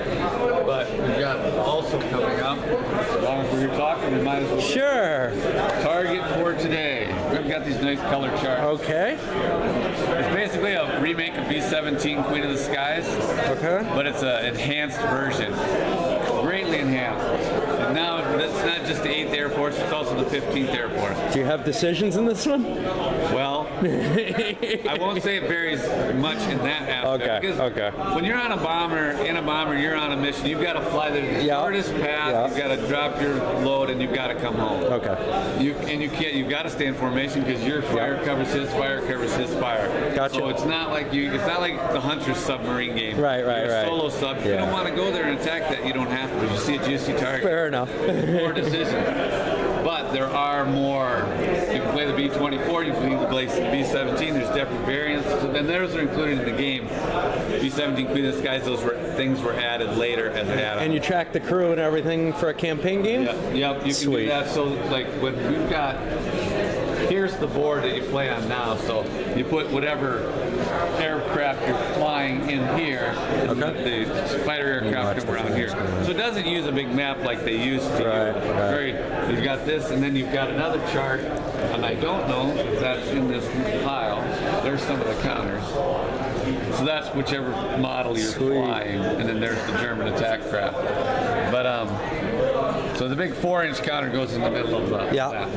but we've got also coming up. As long as we're here talking, we might as well. Sure. Target for today. We've got these nice color charts. Okay. It's basically a remake of B-17 Queen of the Skies. Okay. But it's an enhanced version. Greatly enhanced. And now that's not just the 8th Air Force, it's also the 15th Air Force. Do you have decisions in this one? Well, I won't say it varies much in that aspect. Because when you're on a bomber, you're on a mission. You've got to fly the shortest path. You've got to drop your load, and you've got to come home. You've got to stay in formation because your fire covers his fire covers his fire. So it's not like the Hunter's submarine game. Right. Solo sub. If you don't want to go there and attack that, you don't have to. You see a juicy target. Fair enough. More decisions. But there are more. You can play the B-24, you can play the B-17. There's different variants, and those are included in the game. B-17 Queen of the Skies, things were added later as an add-on. And you track the crew and everything for a campaign game? Yep, you can do that. So, like, when we've got, here's the board that you play on now. So you put whatever aircraft you're flying in here, and the fighter aircraft come around here. So it doesn't use a big map like they used to. You've got this, and then you've got another chart, and I don't know if that's in this pile. There's some of the counters. So that's whichever model you're flying, and then there's the German attack craft. But so the big 4-inch counter goes in the middle of that map.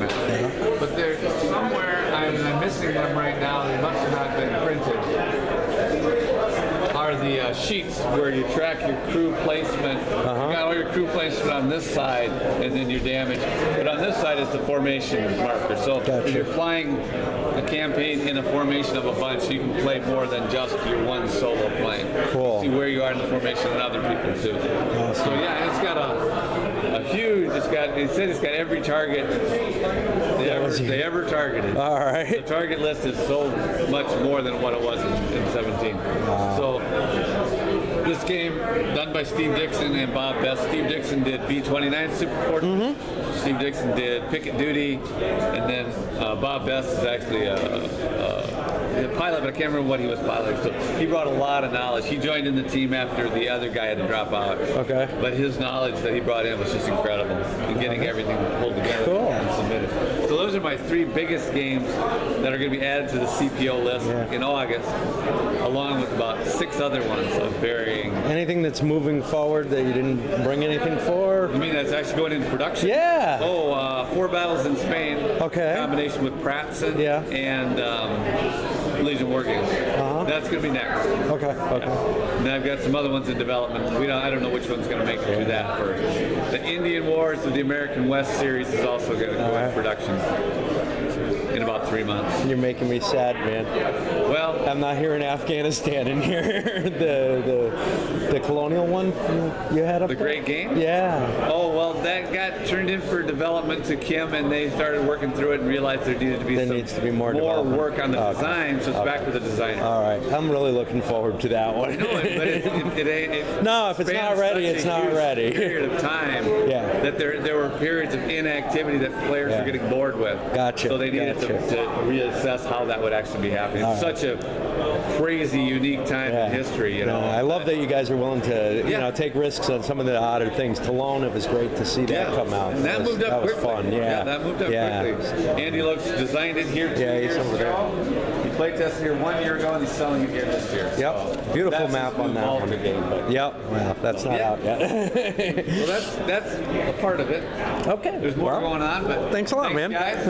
But there's somewhere, I'm missing them right now, they must have not been printed, are the sheets where you track your crew placement. You got all your crew placement on this side, and then your damage. But on this side is the formation marker. So if you're flying a campaign in a formation of a bunch, you can play more than just your one solo plane. Cool. See where you are in the formation and other people too. So yeah, it's got a huge. It said it's got every target they ever targeted. All right. The target list is so much more than what it was in 17. So this game done by Steve Dixon and Bob Best. Steve Dixon did B-29 Superfortress. Steve Dixon did Picket Duty, and then Bob Best is actually a pilot, but I can't remember what he was piloting. So he brought a lot of knowledge. He joined in the team after the other guy had to drop out. But his knowledge that he brought in was just incredible in getting everything pulled together and submitted. So those are my 3 biggest games that are going to be added to the CPO list in August, along with about 6 other ones of varying. Anything that's moving forward that you didn't bring anything for? You mean that's actually going into production? Yeah. 4 Battles in Spain. In combination with Prattson and Legion War Games. That's going to be next. And I've got some other ones in development. I don't know which one's going to make it through that first. The Indian Wars of the American West series is also going to go into production in about 3 months. You're making me sad, man. Well, I'm not hearing Afghanistan in here. the colonial one you had up the there? Great Game? Yeah. Oh, well, that got turned in for development to Kim, and they started working through it and realized there needed to be more work on the design, so it's back to the designer. All right. I'm really looking forward to that one. I know it, but it no, if it's not ready, it's not ready. Period of time that there were periods of inactivity that players were getting bored with. So they needed to reassess how that would actually be happening. It's such a crazy, unique time in history. I love that you guys are willing to take risks on some of the odder things. Talone, it was great to see that come out. And that moved up quickly. That was fun. That moved up quickly. Andy Looks designed it here 2 years ago. He play tested here 1 year ago, and he's selling it here this year. Beautiful map on that one. Well, that's not out yet. Well, that's a part of it. Okay. There's more going on, but thanks a lot, man. Guys.